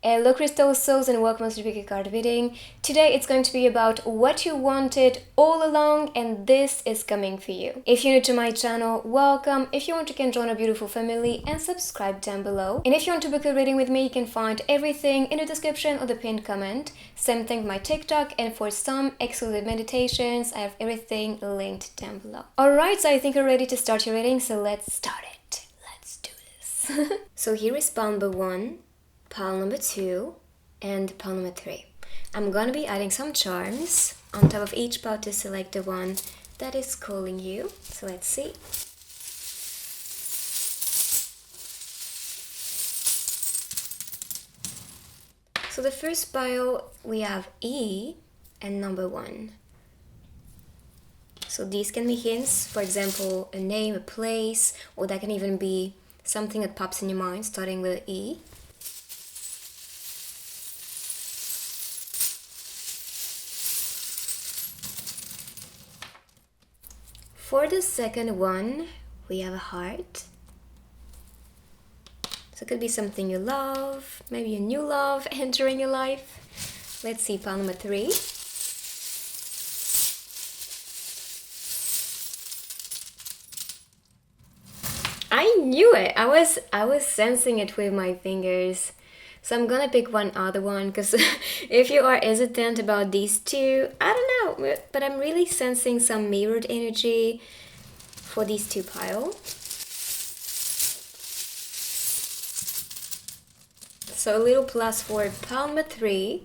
Hello Crystal Souls and welcome to Pick a Card reading. Today it's going to be about what you wanted all along and this is coming for you. If you're new to my channel, welcome. If you want, you can join our beautiful family and subscribe down below. And if you want to book a reading with me, you can find everything in the description or the pinned comment. Same thing for my TikTok, and for some exclusive meditations, I have everything linked down below. Alright, so I think you're ready to start your reading, so let's start it. Let's do this. So here is pile number 1. Pile number 2 and pile number 3. I'm gonna be adding some charms on top of each pile to select the one that is calling you. So let's see. So the first pile we have E and number 1. So these can be hints, for example, a name, a place, or that can even be something that pops in your mind starting with E. For the second one, we have a heart. So it could be something you love, maybe a new love entering your life. Let's see, pile number 3. I knew it. I was sensing it with my fingers. So I'm gonna pick one other one because if you are hesitant about these two, I don't know, but I'm really sensing some mirrored energy for these two piles. So a little plus for pile number 3,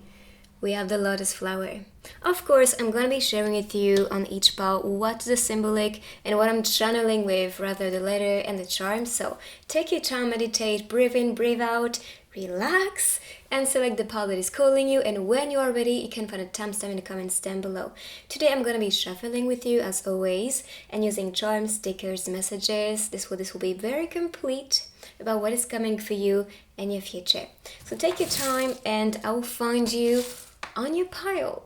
we have the lotus flower. Of course, I'm gonna be sharing with you on each pile what's the symbolic and what I'm channeling with, rather the letter and the charm. So take your time, meditate, breathe in, breathe out, relax, and select the pile that is calling you. And when you are ready, you can find a timestamp in the comments down below. Today I'm gonna be shuffling with you as always and using charms, stickers, messages. This will be very complete about what is coming for you in your future. So take your time and I will find you on your pile.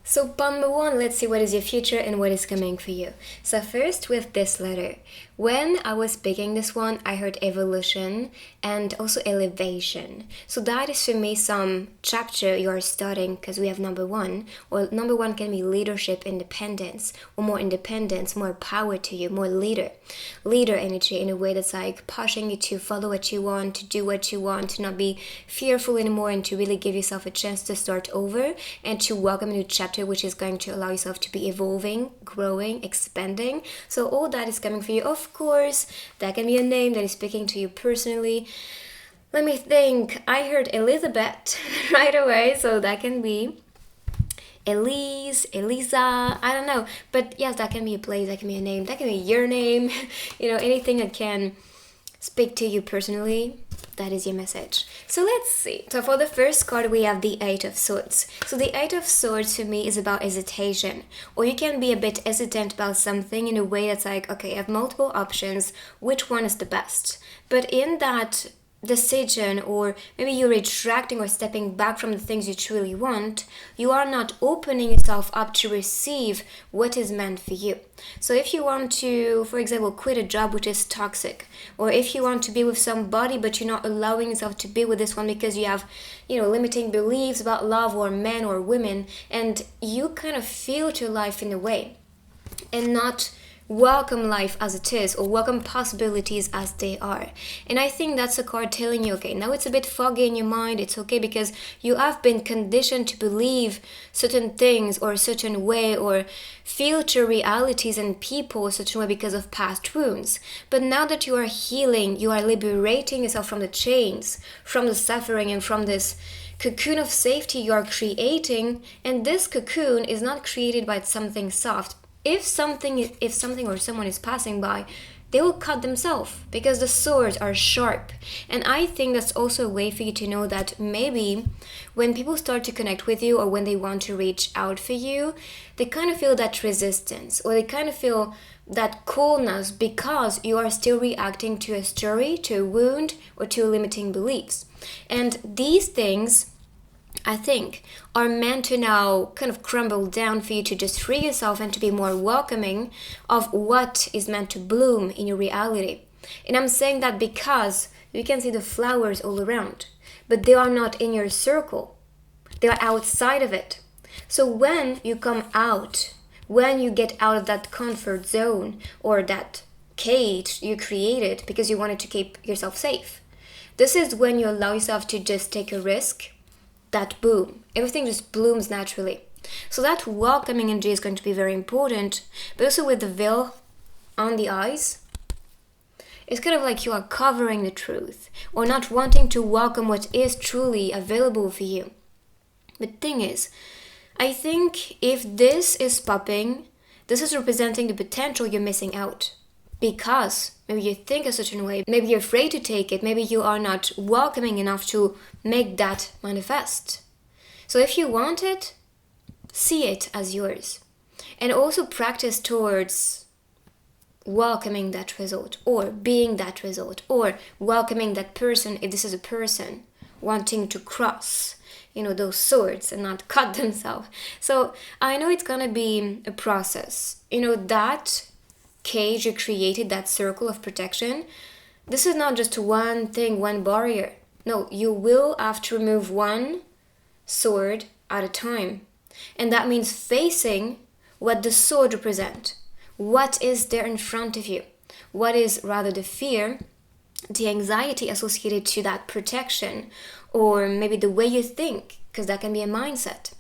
So pile number 1, let's see what is your future and what is coming for you. So first with this letter. When I was picking this one, I heard evolution and also elevation. So that is for me some chapter you are starting because we have number 1. Or number 1 can be leadership, independence, or more independence, more power to you, more leader energy in a way that's like pushing you to follow what you want, to do what you want, to not be fearful anymore, and to really give yourself a chance to start over and to welcome a new chapter, which is going to allow yourself to be evolving, growing, expanding. So all that is coming for you. Of course, that can be a name that is speaking to you personally. Let me think. I heard Elizabeth right away, so that can be Elise, Elisa, I don't know. But yes, that can be a place, that can be a name, that can be your name. Anything that can speak to you personally. That is your message. So let's see. So for the first card, we have the 8 of Swords. So the 8 of Swords for me is about hesitation. Or you can be a bit hesitant about something in a way that's like, okay, I have multiple options. Which one is the best? But in that decision, or maybe you're retracting or stepping back from the things you truly want, you are not opening yourself up to receive what is meant for you. So if you want to, for example, quit a job which is toxic, or if you want to be with somebody but you're not allowing yourself to be with this one because you have, limiting beliefs about love or men or women, and you kind of filter life in a way and not welcome life as it is, or welcome possibilities as they are. And I think that's a card telling you, okay, now it's a bit foggy in your mind, it's okay, because you have been conditioned to believe certain things or a certain way, or filter realities and people a certain way because of past wounds. But now that you are healing, you are liberating yourself from the chains, from the suffering, and from this cocoon of safety you are creating. And this cocoon is not created by something soft. If something or someone is passing by, they will cut themselves because the swords are sharp. And I think that's also a way for you to know that maybe when people start to connect with you, or when they want to reach out for you, they kind of feel that resistance, or they kind of feel that coldness because you are still reacting to a story, to a wound, or to limiting beliefs. And these things, I think, are meant to now kind of crumble down for you to just free yourself and to be more welcoming of what is meant to bloom in your reality. And I'm saying that because you can see the flowers all around, but they are not in your circle. They are outside of it. So when you come out, when you get out of that comfort zone or that cage you created because you wanted to keep yourself safe, this is when you allow yourself to just take a risk, that boom, everything just blooms naturally. So that welcoming energy is going to be very important, but also with the veil on the eyes, it's kind of like you are covering the truth or not wanting to welcome what is truly available for you. The thing is, I think if this is popping, this is representing the potential you're missing out. Because maybe you think a certain way, maybe you're afraid to take it, maybe you are not welcoming enough to make that manifest. So if you want it, see it as yours. And also practice towards welcoming that result or being that result or welcoming that person if this is a person wanting to cross those swords and not cut themselves. So I know it's gonna be a process. That cage you created, that circle of protection, this is not just one thing, one barrier. No, you will have to remove one sword at a time. And that means facing what the sword represents. What is there in front of you? What is rather the fear, the anxiety associated to that protection, or maybe the way you think, because that can be a mindset.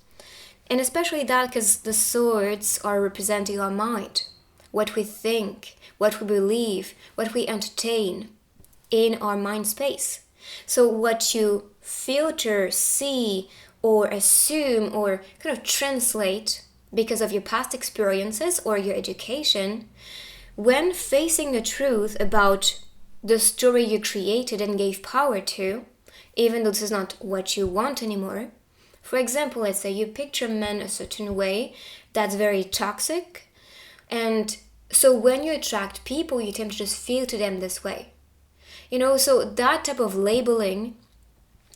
And especially that because the swords are representing our mind, what we think, what we believe, what we entertain in our mind space. So what you filter, see, or assume, or kind of translate because of your past experiences or your education, when facing the truth about the story you created and gave power to, even though this is not what you want anymore. For example, let's say you picture men a certain way that's very toxic, and so when you attract people, you tend to just feel to them this way. So that type of labeling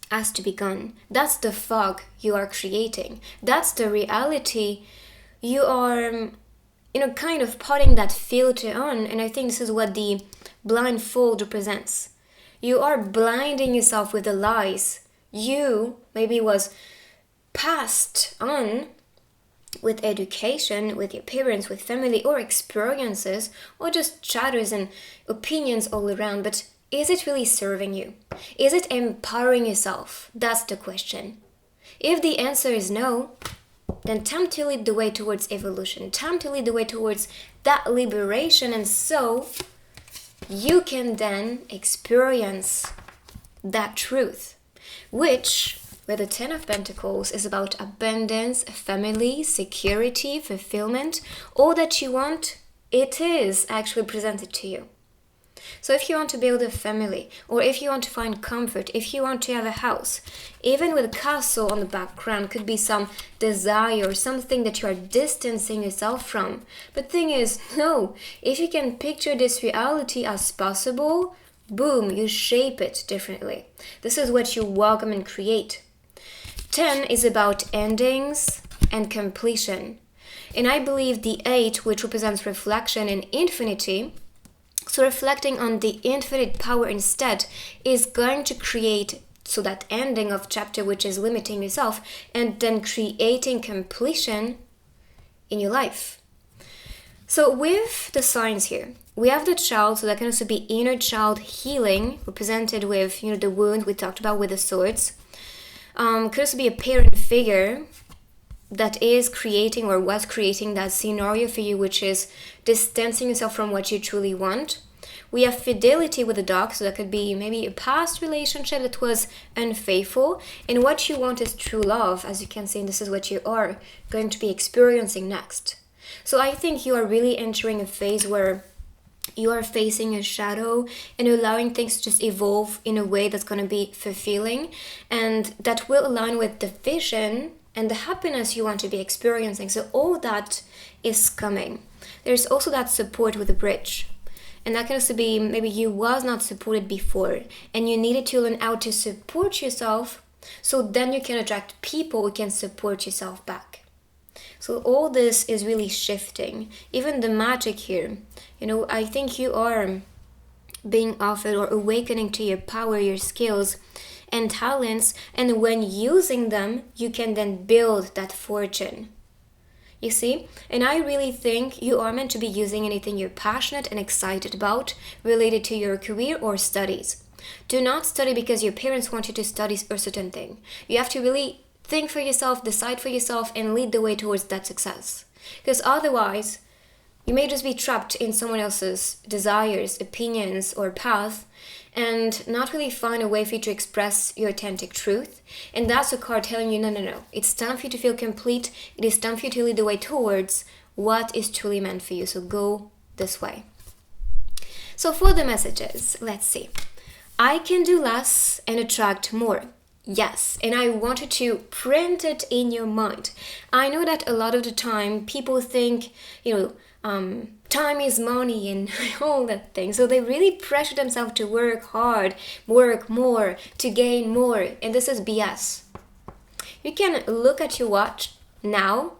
has to be gone. That's the fog you are creating. That's the reality you are, kind of putting that filter on. And I think this is what the blindfold represents. You are blinding yourself with the lies you maybe was passed on with education, with your parents, with family, or experiences, or just chatters and opinions all around. But is it really serving you? Is it empowering yourself? That's the question. If the answer is no, then time to lead the way towards evolution, time to lead the way towards that liberation, and so you can then experience that truth, which, with the Ten of Pentacles, is about abundance, family, security, fulfillment. All that you want, it is actually presented to you. So if you want to build a family, or if you want to find comfort, if you want to have a house, even with a castle on the background, could be some desire or something that you are distancing yourself from. But thing is, no, if you can picture this reality as possible, boom, you shape it differently. This is what you welcome and create. 10 is about endings and completion. And I believe the 8, which represents reflection and infinity, so reflecting on the infinite power instead, is going to create that ending of chapter which is limiting yourself, and then creating completion in your life. So with the signs here, we have the child, so that can also be inner child healing, represented with the wound we talked about with the swords. Could also be a parent figure that is creating or was creating that scenario for you, which is distancing yourself from what you truly want. We have fidelity with the dog, so that could be maybe a past relationship that was unfaithful, and what you want is true love, as you can see, and this is what you are going to be experiencing next. So I think you are really entering a phase where you are facing a shadow and allowing things to just evolve in a way that's going to be fulfilling, and that will align with the vision and the happiness you want to be experiencing. So all that is coming. There's also that support with the bridge. And that can also be maybe you was not supported before and you needed to learn how to support yourself, so then you can attract people who can support yourself back. So all this is really shifting. Even the magic here, I think you are being offered or awakening to your power, your skills and talents, and when using them, you can then build that fortune. You see? And I really think you are meant to be using anything you're passionate and excited about related to your career or studies. Do not study because your parents want you to study a certain thing. You have to really think for yourself, decide for yourself, and lead the way towards that success. Because otherwise, you may just be trapped in someone else's desires, opinions, or path, and not really find a way for you to express your authentic truth. And that's a card telling you, no. It's time for you to feel complete. It is time for you to lead the way towards what is truly meant for you. So go this way. So for the messages, let's see. I can do less and attract more. Yes, and I wanted to print it in your mind. I know that a lot of the time people think, time is money and all that thing. So they really pressure themselves to work hard, work more, to gain more. And this is BS. You can look at your watch now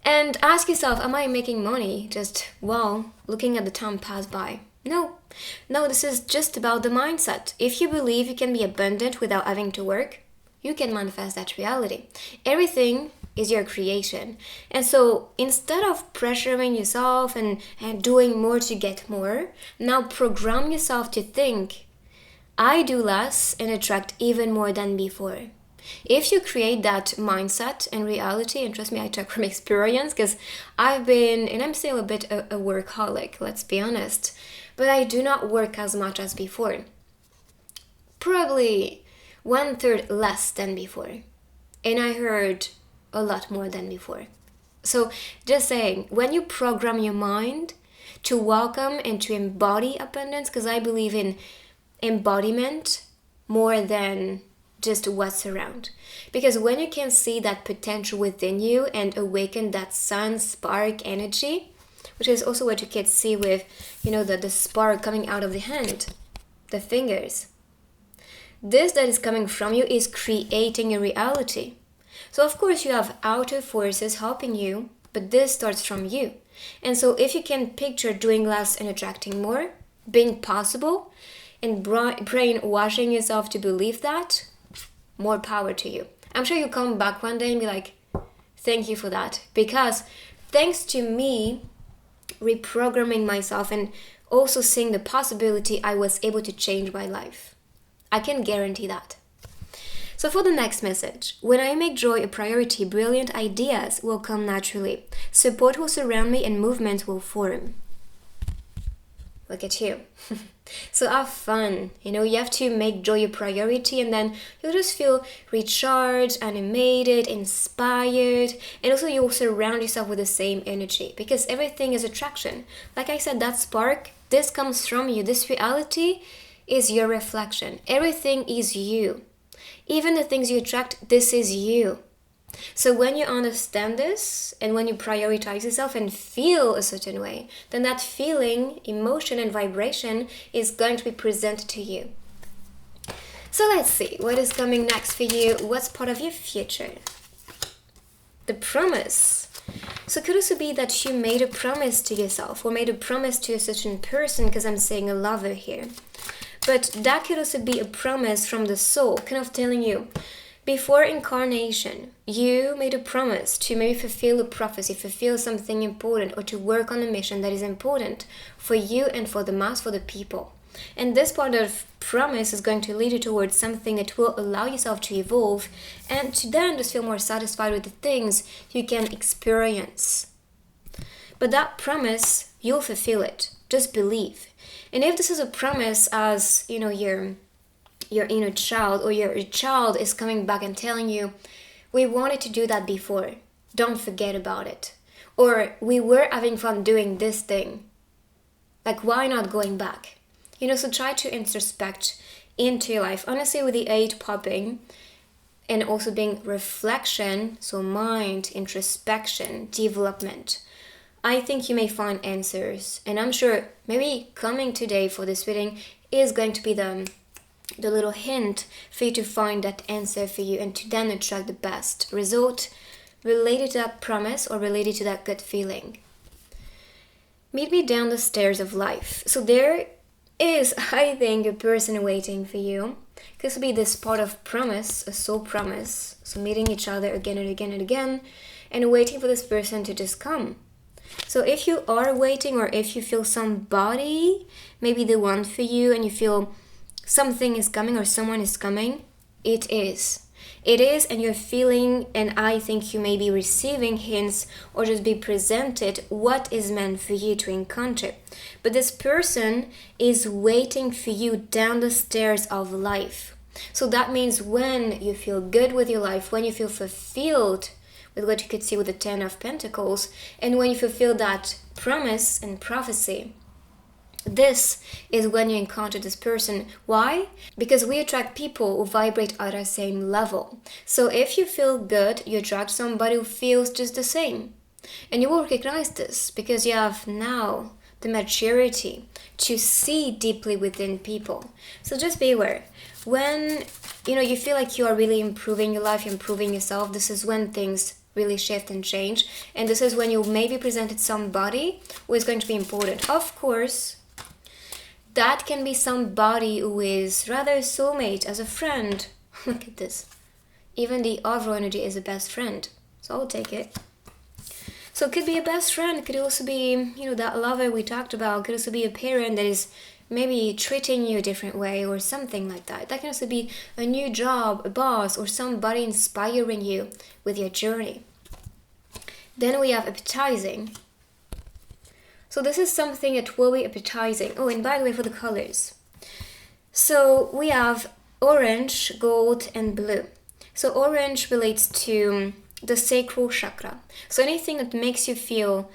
and ask yourself, am I making money just while looking at the time pass by? No, this is just about the mindset. If you believe you can be abundant without having to work, you can manifest that reality. Everything is your creation. And so instead of pressuring yourself and doing more to get more, now program yourself to think, I do less and attract even more than before. If you create that mindset and reality, and trust me, I talk from experience because I've been, and I'm still a bit a workaholic, let's be honest, but I do not work as much as before. Probably 1/3 less than before. And I heard a lot more than before. So just saying, when you program your mind to welcome and to embody abundance, because I believe in embodiment more than just what's around. Because when you can see that potential within you and awaken that sun spark energy, which is also what you can see with, the spark coming out of the hand, the fingers. This that is coming from you is creating a reality. So of course you have outer forces helping you, but this starts from you. And so if you can picture doing less and attracting more, being possible, and brainwashing yourself to believe that, more power to you. I'm sure you'll come back one day and be like, thank you for that. Because thanks to me reprogramming myself and also seeing the possibility, I was able to change my life. I can guarantee that. So for the next message, when I make joy a priority, brilliant ideas will come naturally. Support will surround me and movement will form. Look at you. So have fun. You have to make joy a priority, and then you'll just feel recharged, animated, inspired, and also you'll surround yourself with the same energy because everything is attraction. Like I said, that spark, this comes from you. This reality is your reflection. Everything is you. Even the things you attract, this is you. So when you understand this and when you prioritize yourself and feel a certain way, then that feeling, emotion and vibration is going to be presented to you. So let's see what is coming next for you. What's part of your future? The promise. So it could also be that you made a promise to yourself or made a promise to a certain person, because I'm saying a lover here. But that could also be a promise from the soul, kind of telling you, before incarnation, you made a promise to maybe fulfill a prophecy, fulfill something important, or to work on a mission that is important for you and for the mass, for the people. And this part of promise is going to lead you towards something that will allow yourself to evolve and to then just feel more satisfied with the things you can experience. But that promise, you'll fulfill it. Just believe. And if this is a promise as, your inner child, or your child is coming back and telling you, we wanted to do that before, don't forget about it. Or we were having fun doing this thing, like why not going back? So try to introspect into your life. Honestly, with the 8 popping and also being reflection, so mind, introspection, development, I think you may find answers. And I'm sure maybe coming today for this reading is going to be the little hint for you to find that answer for you and to then attract the best result related to that promise or related to that gut feeling. Meet me down the stairs of life. So there is, I think, a person waiting for you. Could be this part of promise, a soul promise. So meeting each other again and again and again, and waiting for this person to just come. So if you are waiting, or if you feel somebody, maybe the one for you, and you feel something is coming or someone is coming, it is. It is, and you're feeling, and I think you may be receiving hints or just be presented what is meant for you to encounter. But this person is waiting for you down the stairs of life. So that means when you feel good with your life, when you feel fulfilled with what you could see with the Ten of Pentacles, and when you fulfill that promise and prophecy, this is when you encounter this person. Why? Because we attract people who vibrate at our same level. So if you feel good, you attract somebody who feels just the same. And you will recognize this because you have now the maturity to see deeply within people. So just be aware. When you feel like you are really improving your life, improving yourself, this is when things really shift and change. And this is when you maybe presented somebody who is going to be important. Of course, that can be somebody who is rather a soulmate, as a friend. Look at this. Even the overall energy is a best friend. So I'll take it. So it could be a best friend. It could also be, that lover we talked about. It could also be a parent that is maybe treating you a different way or something like that. That can also be a new job, a boss, or somebody inspiring you with your journey. Then we have appetizing. So this is something that will be appetizing. Oh, and by the way, for the colors. So we have orange, gold, and blue. So orange relates to the sacral chakra. So anything that makes you feel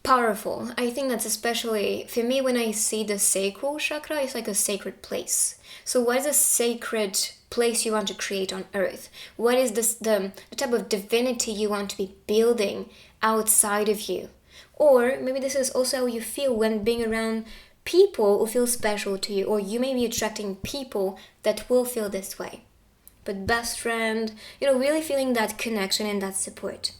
powerful. I think that's especially, for me, when I see the sacral chakra, it's like a sacred place. So what is a sacred place you want to create on earth? What is the type of divinity you want to be building outside of you? Or maybe this is also how you feel when being around people who feel special to you, or you may be attracting people that will feel this way. But best friend, really feeling that connection and that support.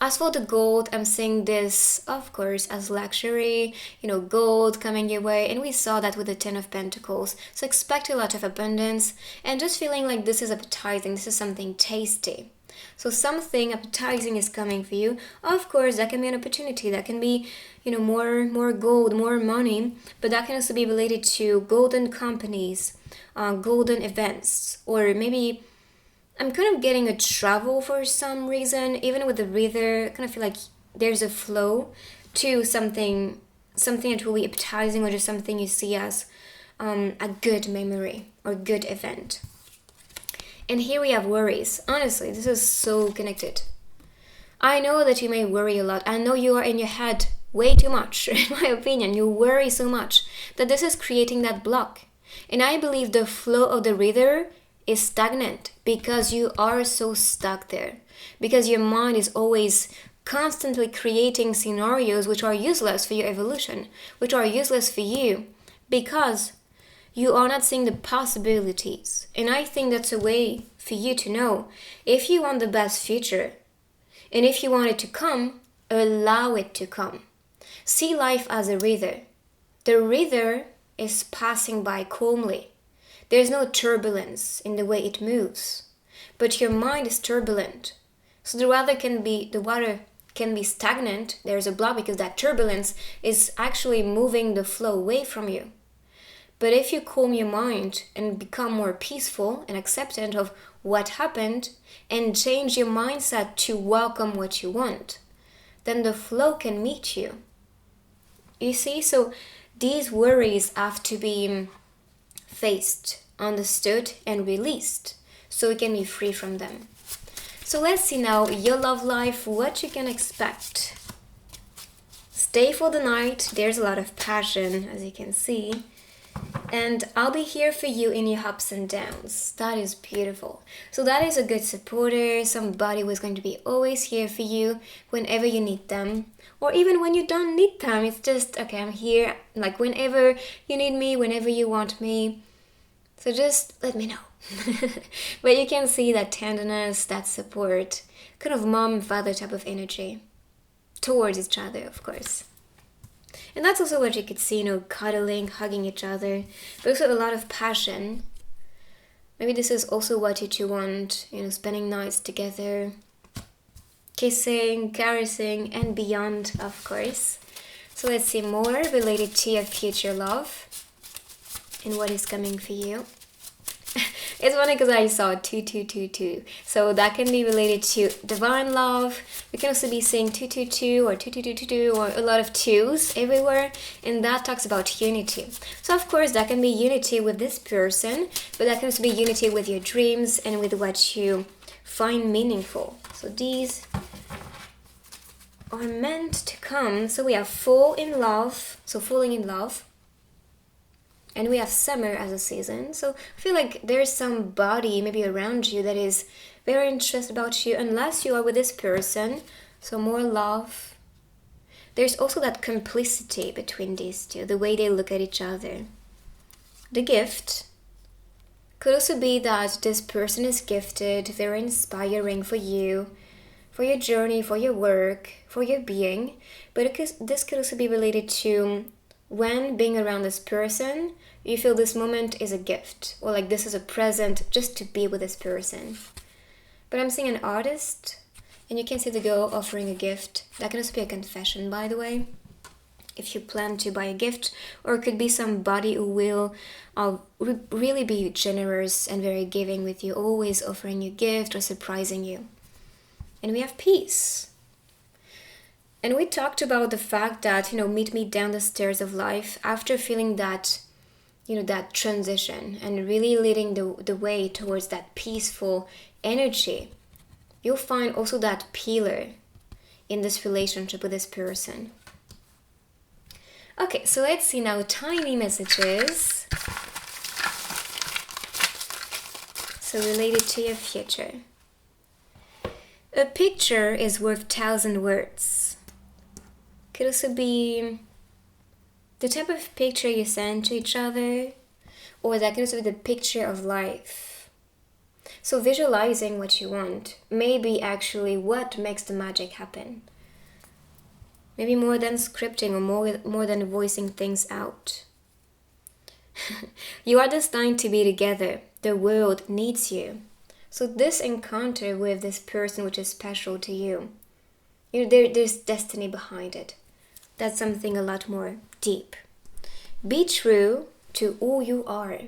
As for the gold, I'm seeing this, of course, as luxury, gold coming your way. And we saw that with the Ten of Pentacles. So expect a lot of abundance and just feeling like this is appetizing. This is something tasty. So something appetizing is coming for you. Of course, that can be an opportunity. That can be, more gold, more money. But that can also be related to golden companies, golden events. Or maybe I'm kind of getting a travel for some reason. Even with the reader, I kind of feel like there's a flow to something that will be appetizing, or just something you see as a good memory or good event. And here we have worries. Honestly, this is so connected. I know that you may worry a lot. I know you are in your head way too much, in my opinion. You worry so much that this is creating that block. And I believe the flow of the reader is stagnant because you are so stuck there. Because your mind is always constantly creating scenarios which are useless for your evolution, which are useless for you, because you are not seeing the possibilities. And I think that's a way for you to know if you want the best future, and if you want it to come, allow it to come. See life as a river. The river is passing by calmly. There's no turbulence in the way it moves, but your mind is turbulent. So the water can be stagnant. There's a block because that turbulence is actually moving the flow away from you. But if you calm your mind and become more peaceful and acceptant of what happened, and change your mindset to welcome what you want, then the flow can meet you. You see, so these worries have to be faced, understood, and released, so you can be free from them. So let's see now your love life, what you can expect. Stay for the night. There's a lot of passion, as you can see. And I'll be here for you in your ups and downs. That is beautiful. So that is a good supporter, somebody who is going to be always here for you whenever you need them. Or even when you don't need them, it's just, okay, I'm here, like whenever you need me, whenever you want me. So just let me know. But you can see that tenderness, that support, kind of mom, father type of energy towards each other, of course. And that's also what you could see, cuddling, hugging each other, but also a lot of passion. Maybe this is also what you two want, spending nights together, kissing, caressing, and beyond, of course. So let's see more related to your future love and what is coming for you. It's funny because I saw 2222. So that can be related to divine love. You can also be seeing 222 or 2222 or a lot of twos everywhere. And that talks about unity. So of course that can be unity with this person, but that can also be unity with your dreams and with what you find meaningful. So these are meant to come. So we have fall in love. So falling in love. And we have summer as a season. So I feel like there's somebody maybe around you that is very interested about you, unless you are with this person. So more love. There's also that complicity between these two, the way they look at each other. The gift could also be that this person is gifted, very inspiring for you, for your journey, for your work, for your being. But this could also be related to when being around this person, you feel this moment is a gift, or like this is a present just to be with this person. But I'm seeing an artist, and you can see the girl offering a gift. That can also be a confession, by the way, if you plan to buy a gift, or it could be somebody who will really be generous and very giving with you, always offering you a gift or surprising you. And we have peace. And we talked about the fact that, meet me down the stairs of life after feeling that, that transition and really leading the way towards that peaceful energy. You'll find also that pillar in this relationship with this person. Okay, so let's see now tiny messages. So related to your future. A picture is worth 1,000 words. Could also be the type of picture you send to each other, or that can also be the picture of life. So visualizing what you want may be actually what makes the magic happen. Maybe more than scripting or more than voicing things out. You are destined to be together. The world needs you. So this encounter with this person which is special to you, there's destiny behind it. That's something a lot more deep. Be true to who you are.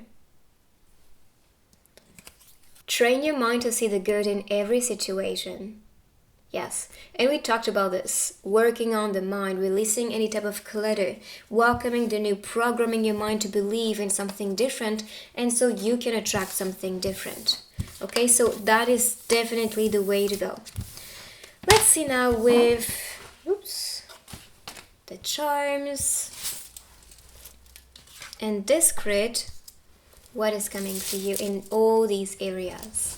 Train your mind to see the good in every situation. Yes, and we talked about this. Working on the mind, releasing any type of clutter, welcoming the new, programming your mind to believe in something different, and so you can attract something different. Okay, so that is definitely the way to go. Let's see now with the charms and discreet, what is coming for you in all these areas.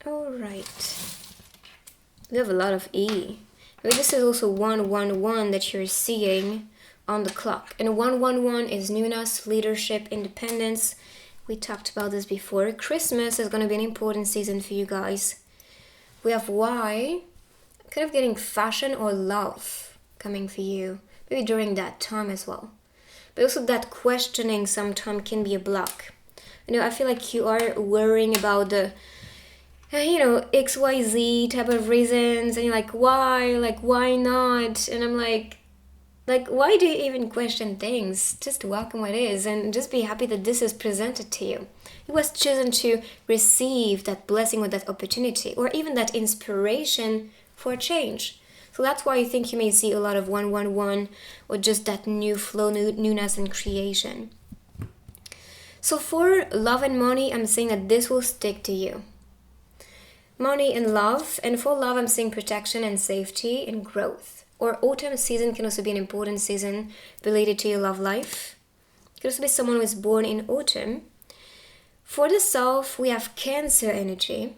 All right, we have a lot of E. This is also 111 that you're seeing on the clock, and 111 is newness, leadership, independence. We talked about this before. Christmas is going to be an important season for you guys. We have Y, kind of getting fashion or love coming for you, maybe during that time as well. But also that questioning sometimes can be a block. I feel like you are worrying about the, XYZ type of reasons, and you're like, why not? And I'm like, why do you even question things? Just welcome what is and just be happy that this is presented to you. You was chosen to receive that blessing or that opportunity or even that inspiration for change. So that's why I think you may see a lot of 111 or just that new flow, newness and creation. So for love and money, I'm saying that this will stick to you. Money and love, and for love, I'm saying protection and safety and growth. Or autumn season can also be an important season related to your love life. It could also be someone who is born in autumn. For the self, we have Cancer energy.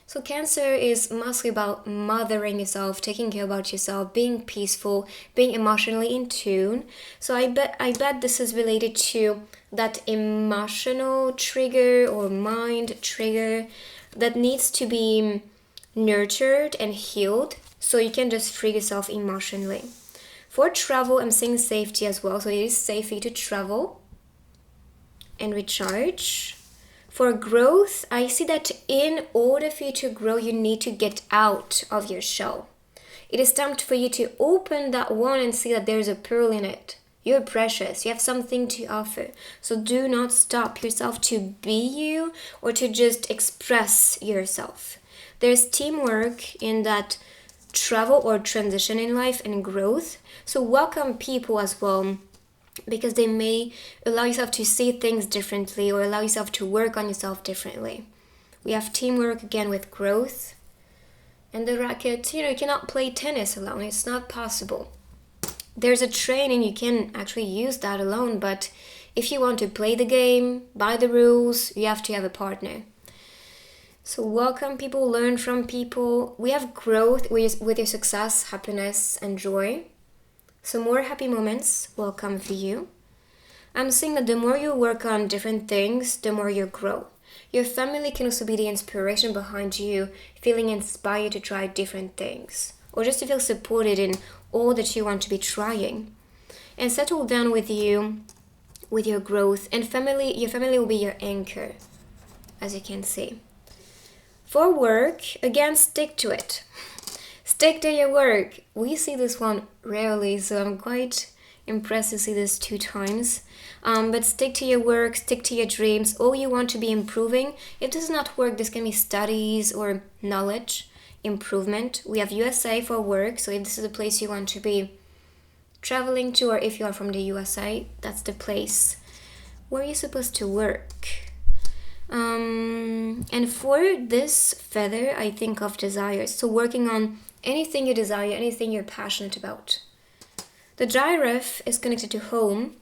So Cancer is mostly about mothering yourself, taking care about yourself, being peaceful, being emotionally in tune. So I bet this is related to that emotional trigger or mind trigger that needs to be nurtured and healed so you can just free yourself emotionally. For travel, I'm seeing safety as well. So it is safe for you to travel and recharge. For growth, I see that in order for you to grow, you need to get out of your shell. It is time for you to open that one and see that there's a pearl in it. You're precious. You have something to offer. So do not stop yourself to be you or to just express yourself. There's teamwork in that travel or transition in life and growth. So welcome people as well, because they may allow yourself to see things differently or allow yourself to work on yourself differently. We have teamwork again with growth. And the racket, you cannot play tennis alone. It's not possible. There's a training, you can actually use that alone, but if you want to play the game, by the rules, you have to have a partner. So welcome people, learn from people. We have growth with your success, happiness, and joy. So more happy moments will come for you. I'm seeing that the more you work on different things, the more you grow. Your family can also be the inspiration behind you, feeling inspired to try different things, or just to feel supported in all that you want to be trying. And settle down with you, with your growth, and your family will be your anchor, as you can see. For work, again, stick to it. Stick to your work. We see this one rarely, so I'm quite impressed to see this 2 times. But stick to your work, stick to your dreams. All you want to be improving. If this does not work, this can be studies or knowledge improvement. We have USA for work, so if this is a place you want to be traveling to, or if you are from the USA, that's the place where you're supposed to work. And for this feather, I think of desires. So working on anything you desire, anything you're passionate about. The giraffe is connected to home.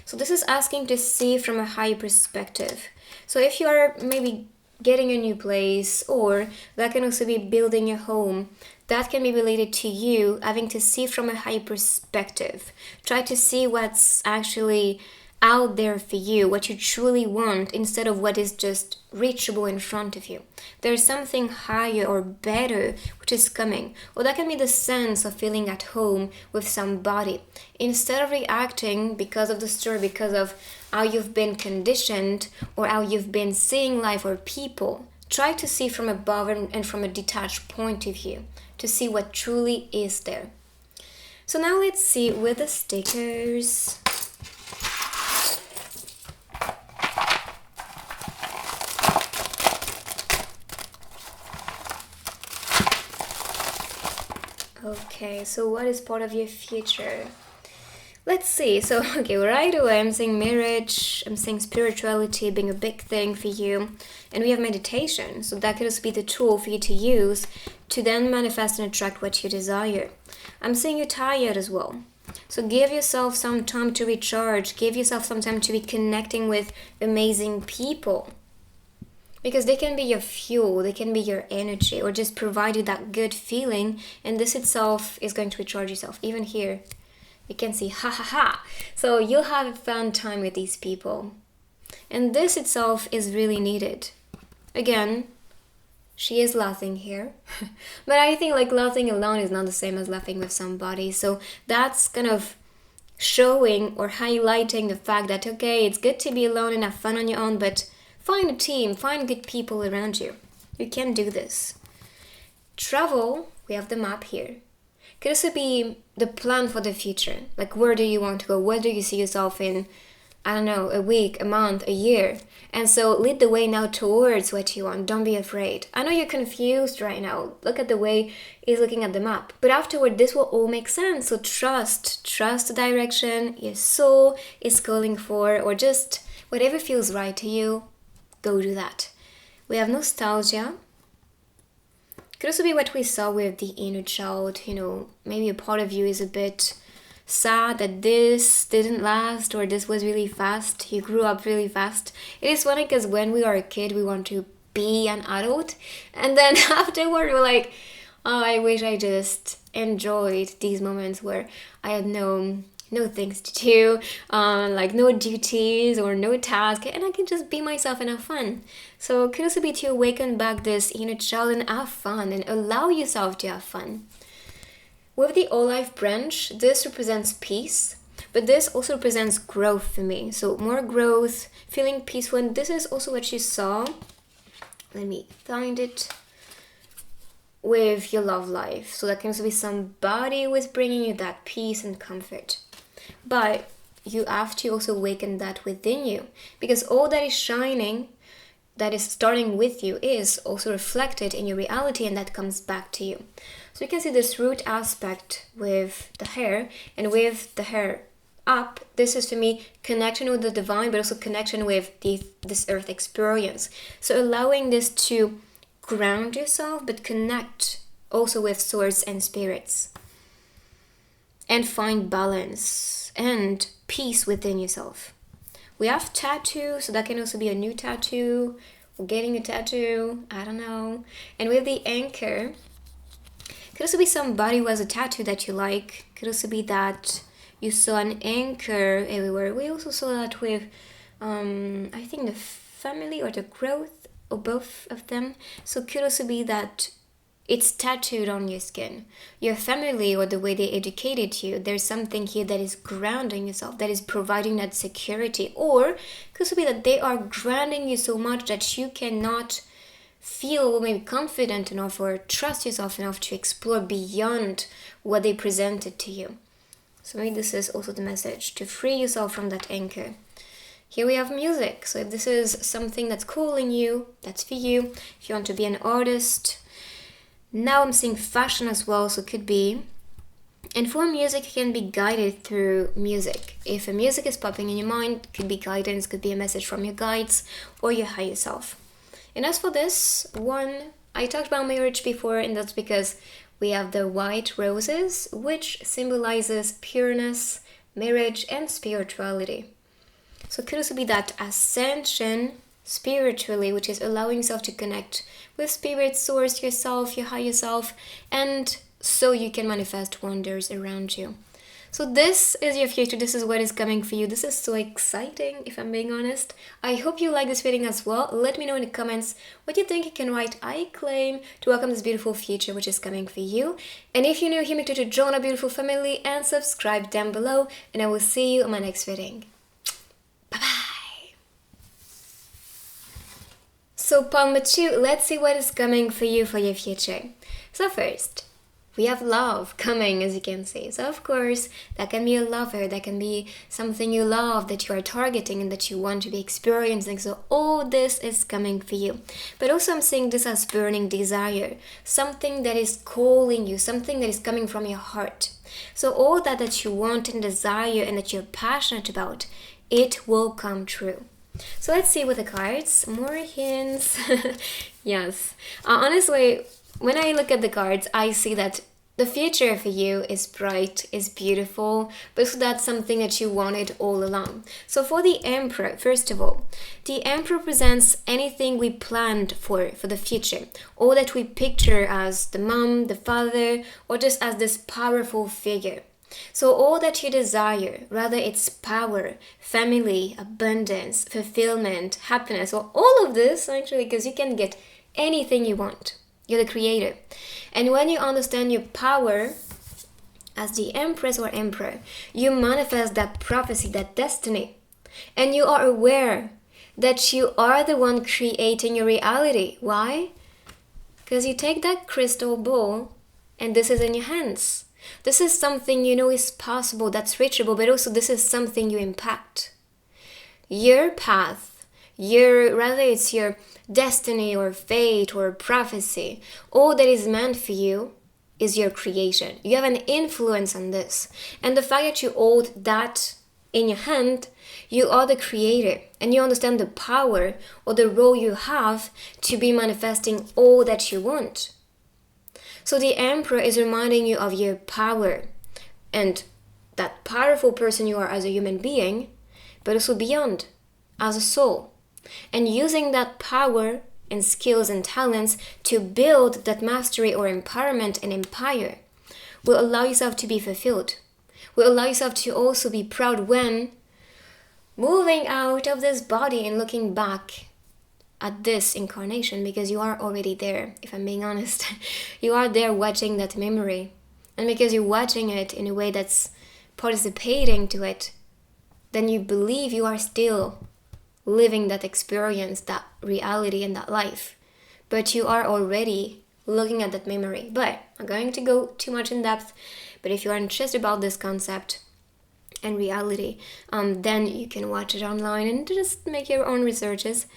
So this is asking to see from a higher perspective. So if you are maybe getting a new place, or that can also be building a home, that can be related to you having to see from a higher perspective. Try to see what's actually out there for you, what you truly want, instead of what is just reachable in front of you. There's something higher or better which is coming. Or that can be the sense of feeling at home with somebody. Instead of reacting because of the story, because of how you've been conditioned or how you've been seeing life or people, try to see from above and from a detached point of view to see what truly is there. So now let's see with the stickers. Okay, so what is part of your future? Let's see. So, okay, right away I'm saying marriage, I'm saying spirituality being a big thing for you. And we have meditation. So that could also be the tool for you to use to then manifest and attract what you desire. I'm saying you're tired as well. So give yourself some time to recharge. Give yourself some time to be connecting with amazing people. Because they can be your fuel, they can be your energy, or just provide you that good feeling. And this itself is going to recharge yourself. Even here, you can see, ha ha ha. So you'll have a fun time with these people. And this itself is really needed. Again, she is laughing here. But I think like laughing alone is not the same as laughing with somebody. So that's kind of showing or highlighting the fact that, okay, it's good to be alone and have fun on your own, but find a team, find good people around you. You can do this. Travel, we have the map here. Could also be the plan for the future. Like, where do you want to go? Where do you see yourself in, I don't know, a week, a month, a year? And so lead the way now towards what you want. Don't be afraid. I know you're confused right now. Look at the way he's looking at the map. But afterward, this will all make sense. So trust the direction your soul is calling for, or just whatever feels right to you. Go do that. We have nostalgia. Could also be what we saw with the inner child. Maybe a part of you is a bit sad that this didn't last, or this was really fast. You grew up really fast. It is funny because when we are a kid, we want to be an adult. And then afterward, we're like, oh, I wish I just enjoyed these moments where I had no no things to do, like no duties or no task, and I can just be myself and have fun. So could also be to awaken back this inner child and have fun and allow yourself to have fun. With the All Life branch, this represents peace, but this also represents growth for me. So more growth, feeling peaceful, and this is also what you saw. Let me find it. With your love life. So that can also be somebody who is bringing you that peace and comfort. But you have to also awaken that within you, because all that is shining, that is starting with you, is also reflected in your reality, and that comes back to you. So you can see this root aspect with the hair, and with the hair up, this is for me connection with the divine, but also connection with this earth experience. So allowing this to ground yourself, but connect also with source and spirits, and find balance and peace within yourself. We have tattoos, so that can also be a new tattoo or getting a tattoo, I don't know. And with the anchor, could also be somebody who has a tattoo that you like. Could also be that you saw an anchor everywhere. We also saw that with I think the family or the growth, or both of them. So could also be that it's tattooed on your skin. Your family, or the way they educated you, there's something here that is grounding yourself, that is providing that security. Or could also be that they are grounding you so much that you cannot feel maybe confident enough or trust yourself enough to explore beyond what they presented to you. So maybe this is also the message, to free yourself from that anchor. Here we have music. So if this is something that's calling you, that's for you. If you want to be an artist. Now I'm seeing fashion as well, so it could be. And for music, you can be guided through music. If a music is popping in your mind, it could be guidance, could be a message from your guides or your higher self. And as for this one, I talked about marriage before, and that's because we have the white roses, which symbolizes pureness, marriage, and spirituality. So it could also be that ascension spiritually, which is allowing yourself to connect with spirit, source, yourself, your higher self, and so you can manifest wonders around you. So this is your future. This is what is coming for you. This is so exciting, if I'm being honest. I hope you like this reading as well. Let me know in the comments what you think. You can write, I claim to welcome this beautiful future which is coming for you. And if you're new here, make sure to join our beautiful family and subscribe down below. And I will see you on my next reading. Bye-bye. So palm number 2, let's see what is coming for you for your future. So first, we have love coming, as you can see. So of course, that can be a lover, that can be something you love, that you are targeting and that you want to be experiencing. So all this is coming for you. But also I'm seeing this as burning desire, something that is calling you, something that is coming from your heart. So all that you want and desire and that you're passionate about, it will come true. So let's see with the cards, more hints. Yes, honestly, when I look at the cards, I see that the future for you is bright, is beautiful, but also that's something that you wanted all along. So for the Emperor, first of all, the Emperor represents anything we planned for the future, or that we picture as the mom, the father, or just as this powerful figure. So all that you desire, whether it's power, family, abundance, fulfillment, happiness, or all of this actually, because you can get anything you want. You're the creator. And when you understand your power as the Empress or Emperor, you manifest that prophecy, that destiny. And you are aware that you are the one creating your reality. Why? Because you take that crystal ball and this is in your hands. This is something you know is possible, that's reachable, but also this is something you impact. Your path, whether it's your destiny or fate or prophecy, all that is meant for you is your creation. You have an influence on this. And the fact that you hold that in your hand, you are the creator and you understand the power or the role you have to be manifesting all that you want. So the Emperor is reminding you of your power and that powerful person you are as a human being, but also beyond, as a soul. And using that power and skills and talents to build that mastery or empowerment and empire will allow yourself to be fulfilled. Will allow yourself to also be proud when moving out of this body and looking back at this incarnation, because you are already there, if I'm being honest. You are there watching that memory. And because you're watching it in a way that's participating to it, then you believe you are still living that experience, that reality, and that life. But you are already looking at that memory. But I'm going to go too much in depth. But if you are interested about this concept and reality, then you can watch it online and just make your own researches.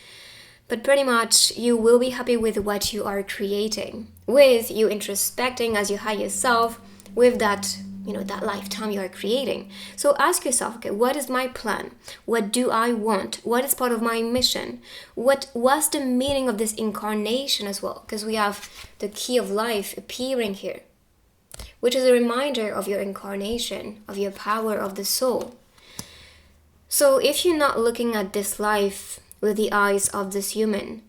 But pretty much you will be happy with what you are creating, with you introspecting as your higher self, with that, that lifetime you are creating. So ask yourself, okay, what is my plan? What do I want? What is part of my mission? What's the meaning of this incarnation as well? Because we have the key of life appearing here, which is a reminder of your incarnation, of your power of the soul. So if you're not looking at this life with the eyes of this human,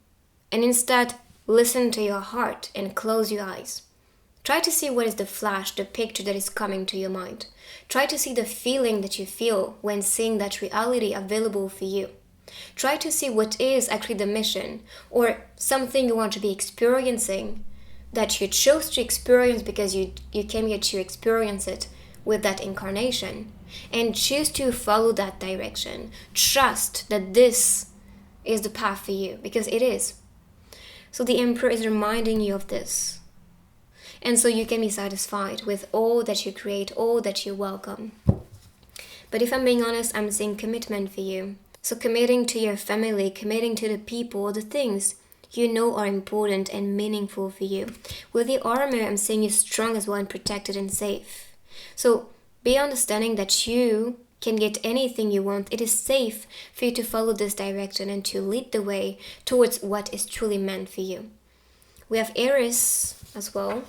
and instead listen to your heart and close your eyes, try to see what is the flash, the picture that is coming to your mind. Try to see the feeling that you feel when seeing that reality available for you. Try to see what is actually the mission, or something you want to be experiencing that you chose to experience because you came here to experience it with that incarnation, and choose to follow that direction. Trust that this is the path for you, because it is. So the Emperor is reminding you of this. And so you can be satisfied with all that you create, all that you welcome. But if I'm being honest, I'm seeing commitment for you. So committing to your family, committing to the people, the things you know are important and meaningful for you. With the armor, I'm seeing you strong as well and protected and safe. So be understanding that you can get anything you want. It is safe for you to follow this direction and to lead the way towards what is truly meant for you. We have Aries as well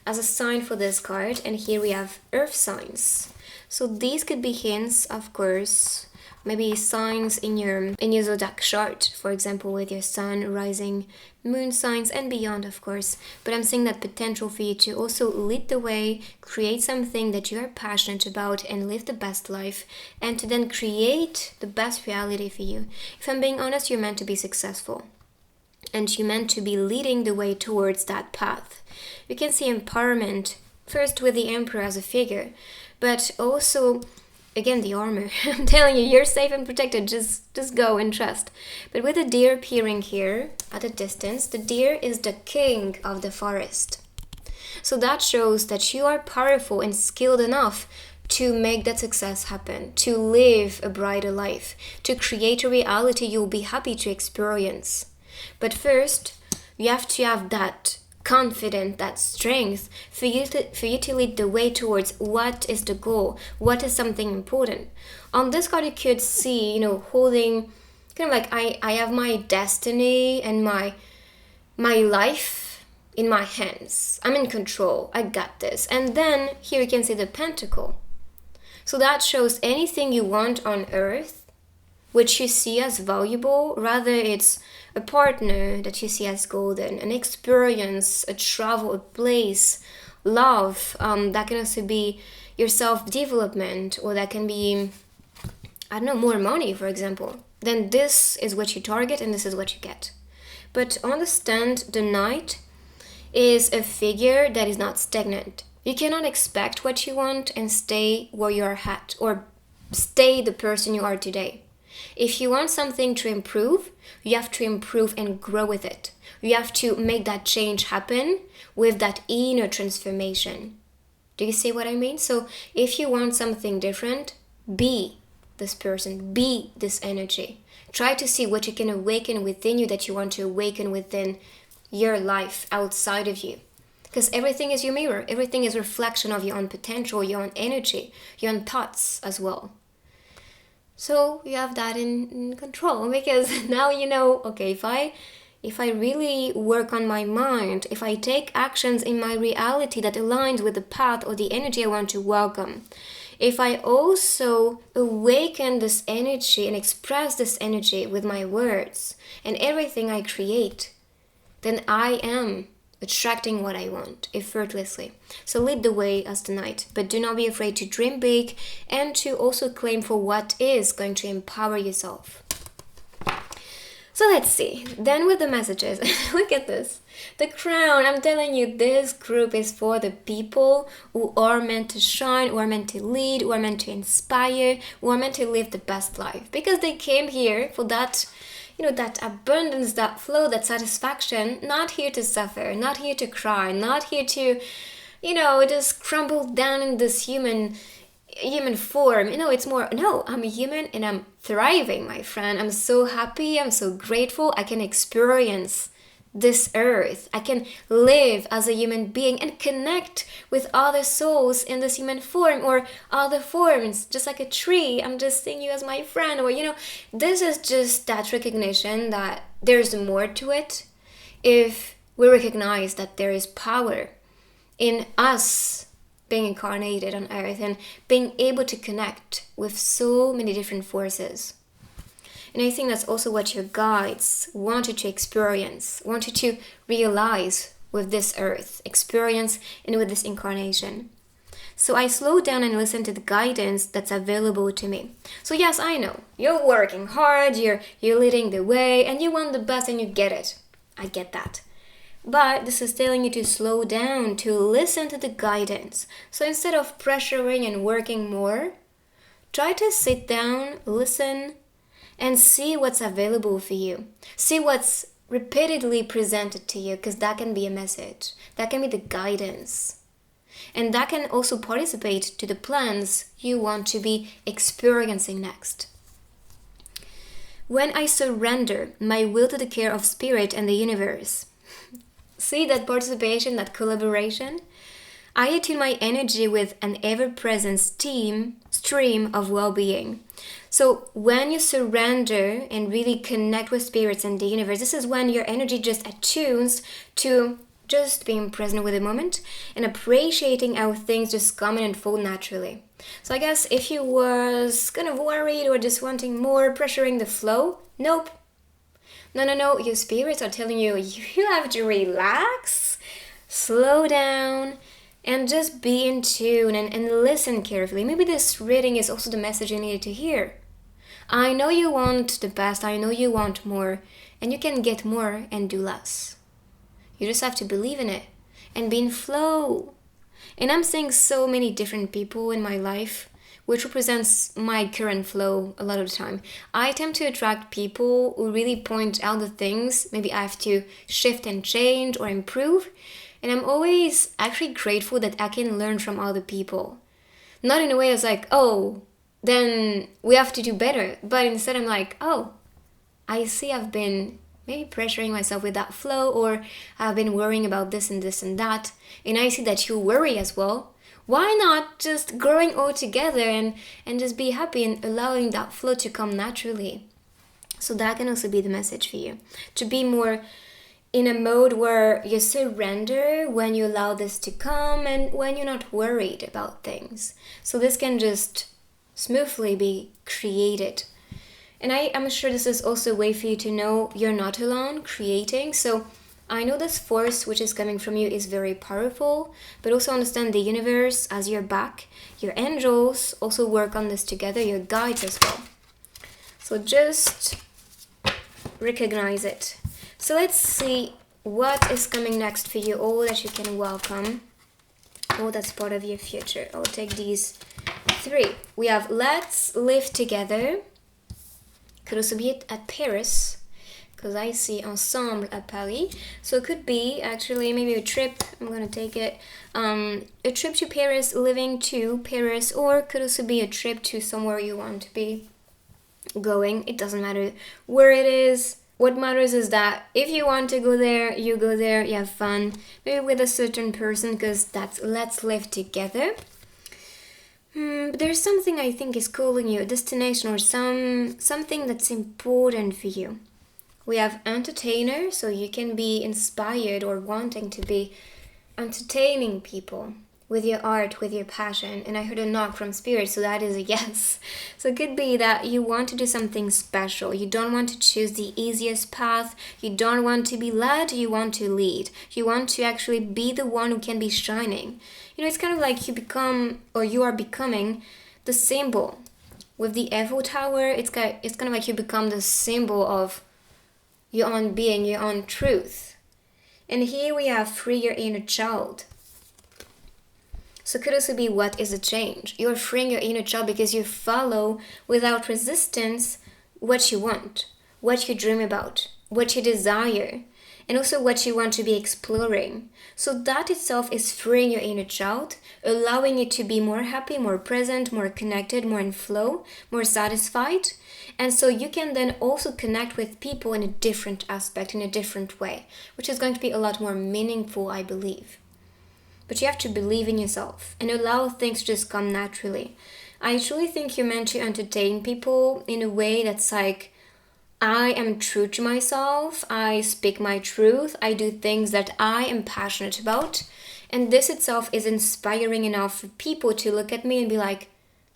as a sign for this card, and here we have earth signs. So these could be hints, of course, maybe signs in your zodiac chart, for example, with your sun, rising, moon signs, and beyond, of course. But I'm seeing that potential for you to also lead the way, create something that you are passionate about, and live the best life, and to then create the best reality for you. If I'm being honest, you're meant to be successful, and you're meant to be leading the way towards that path. You can see empowerment, first with the Emperor as a figure, but also again, the armor. I'm telling you, you're safe and protected. Just go and trust. But with the deer appearing here at a distance, the deer is the king of the forest. So that shows that you are powerful and skilled enough to make that success happen, to live a brighter life, to create a reality you'll be happy to experience. But first, you have to have that confidence, that strength for you to lead the way towards what is the goal, what is something important. On this card, you could see, holding kind of like I have my destiny and my life in my hands. I'm in control. I got this. And then here you can see the pentacle. So that shows anything you want on earth, which you see as valuable, rather it's a partner that you see as golden, an experience, a travel, a place, love, that can also be your self-development, or that can be, more money, for example. Then this is what you target and this is what you get. But understand, the knight is a figure that is not stagnant. You cannot expect what you want and stay where you are at, or stay the person you are today. If you want something to improve, you have to improve and grow with it. You have to make that change happen with that inner transformation. Do you see what I mean? So if you want something different, be this person, be this energy. Try to see what you can awaken within you that you want to awaken within your life outside of you. Because everything is your mirror. Everything is a reflection of your own potential, your own energy, your own thoughts as well. So you have that in control, because now you know, okay, if I really work on my mind, if I take actions in my reality that aligns with the path or the energy I want to welcome, if I also awaken this energy and express this energy with my words and everything I create, then I am attracting what I want effortlessly. So lead the way as tonight, but do not be afraid to dream big and to also claim for what is going to empower yourself. So let's see. Then with the messages, look at this. The crown, I'm telling you, this group is for the people who are meant to shine, who are meant to lead, who are meant to inspire, who are meant to live the best life. Because they came here for that, that abundance, that flow, that satisfaction, not here to suffer, not here to cry, not here to, just crumble down in this human form. It's more, no, I'm a human and I'm thriving, my friend. I'm so happy, I'm so grateful. I can experience this earth. I can live as a human being and connect with other souls in this human form or other forms, just like a tree. I'm just seeing you as my friend, or this is just that recognition that there's more to it. If we recognize that there is power in us being incarnated on earth and being able to connect with so many different forces. And I think that's also what your guides wanted to experience, wanted to realize with this earth, experience and with this incarnation. So I slowed down and listened to the guidance that's available to me. So yes, I know, you're working hard, you're leading the way, and you want the best and you get it. I get that. But this is telling you to slow down, to listen to the guidance. So instead of pressuring and working more, try to sit down, listen, and see what's available for you. See what's repeatedly presented to you, because that can be a message. That can be the guidance. And that can also participate to the plans you want to be experiencing next. When I surrender my will to the care of spirit and the universe, see that participation, that collaboration? I attune my energy with an ever-present stream of well-being. So when you surrender and really connect with spirits and the universe, this is when your energy just attunes to just being present with the moment and appreciating how things just come and unfold naturally. So I guess if you was kind of worried or just wanting more, pressuring the flow, nope. No, your spirits are telling you, you have to relax, slow down, and just be in tune and listen carefully. Maybe this reading is also the message you needed to hear. I know you want the best, I know you want more, and you can get more and do less. You just have to believe in it and be in flow. And I'm seeing so many different people in my life, which represents my current flow a lot of the time. I tend to attract people who really point out the things maybe I have to shift and change or improve. And I'm always actually grateful that I can learn from other people. Not in a way as like, oh, then we have to do better. But instead I'm like, oh, I see I've been maybe pressuring myself with that flow, or I've been worrying about this and this and that. And I see that you worry as well. Why not just growing all together and just be happy and allowing that flow to come naturally? So that can also be the message for you. To be more in a mode where you surrender when you allow this to come and when you're not worried about things. So this can just smoothly be created. And I'm sure this is also a way for you to know you're not alone creating. So I know this force which is coming from you is very powerful, but also understand the universe as your back. Your angels also work on this together, your guides as well. So just recognize it. So let's see what is coming next for you, all that you can welcome, all that's part of your future. I'll take these 3. We have let's live together. Could also be at Paris, because I see ensemble à Paris. So it could be actually maybe a trip. I'm going to take it. A trip to Paris, living to Paris, or could also be a trip to somewhere you want to be going. It doesn't matter where it is. What matters is that if you want to go there, you have fun. Maybe with a certain person, because that's let's live together. But there's something I think is calling you, a destination or something that's important for you. We have entertainer, so you can be inspired or wanting to be entertaining people. with your art, with your passion. And I heard a knock from spirit, so that is a yes. So it could be that you want to do something special. You don't want to choose the easiest path. You don't want to be led, you want to lead. You want to actually be the one who can be shining. It's kind of like you are becoming the symbol. With the Eiffel Tower, it's kind of like you become the symbol of your own being, your own truth. And here we have free your inner child. So could also be, what is a change? You're freeing your inner child because you follow without resistance what you want, what you dream about, what you desire, and also what you want to be exploring. So that itself is freeing your inner child, allowing you to be more happy, more present, more connected, more in flow, more satisfied. And so you can then also connect with people in a different aspect, in a different way, which is going to be a lot more meaningful, I believe. But you have to believe in yourself and allow things to just come naturally. I truly think you're meant to entertain people in a way that's like, I am true to myself, I speak my truth, I do things that I am passionate about. And this itself is inspiring enough for people to look at me and be like,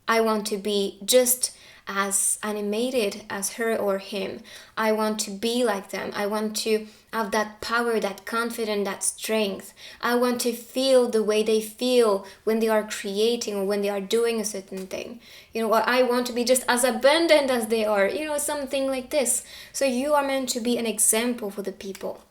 I want to be just as animated as her or him. I want to be like them. I want to have that power, that confidence, that strength. I want to feel the way they feel when they are creating or when they are doing a certain thing. Or I want to be just as abundant as they are, something like this. So you are meant to be an example for the people.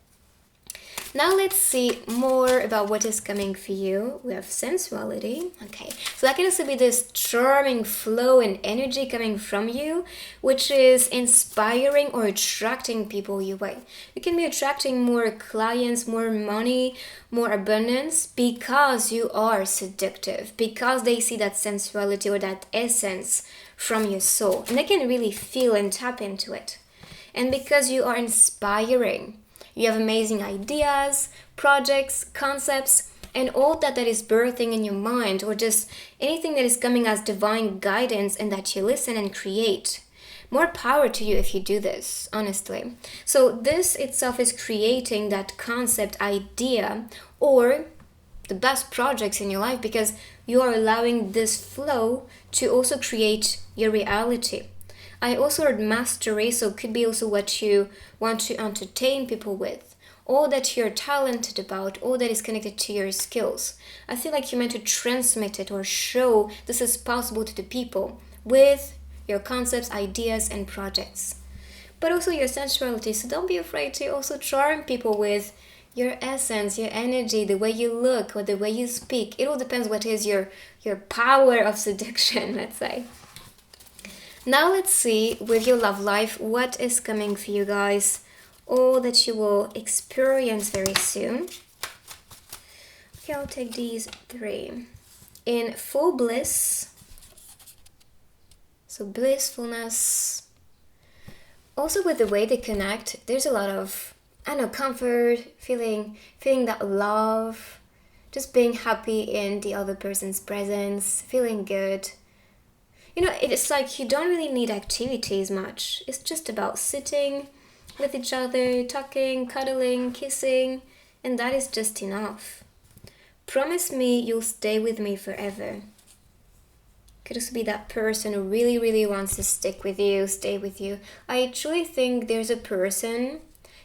Now let's see more about what is coming for you. We have sensuality. Okay, so that can also be this charming flow and energy coming from you, which is inspiring or attracting people your way. You can be attracting more clients, more money, more abundance because you are seductive, because they see that sensuality or that essence from your soul, and they can really feel and tap into it. And because you are inspiring, you have amazing ideas, projects, concepts, and all that is birthing in your mind, or just anything that is coming as divine guidance and that you listen and create. More power to you if you do this, honestly. So this itself is creating that concept, idea, or the best projects in your life, because you are allowing this flow to also create your reality. I also heard mastery, so it could be also what you want to entertain people with, all that you're talented about, all that is connected to your skills. I feel like you're meant to transmit it or show this is possible to the people with your concepts, ideas, and projects. But also your sensuality, so don't be afraid to also charm people with your essence, your energy, the way you look, or the way you speak. It all depends what is your power of seduction, let's say. Now let's see with your love life what is coming for you guys, all that you will experience very soon. Okay, I'll take these 3. In full bliss, so blissfulness. Also with the way they connect, there's a lot of, comfort, feeling that love, just being happy in the other person's presence, feeling good. It's like you don't really need activities much. It's just about sitting with each other, talking, cuddling, kissing, and that is just enough. Promise me you'll stay with me forever. Could also be that person who really, really wants to stick with you, stay with you. I truly think there's a person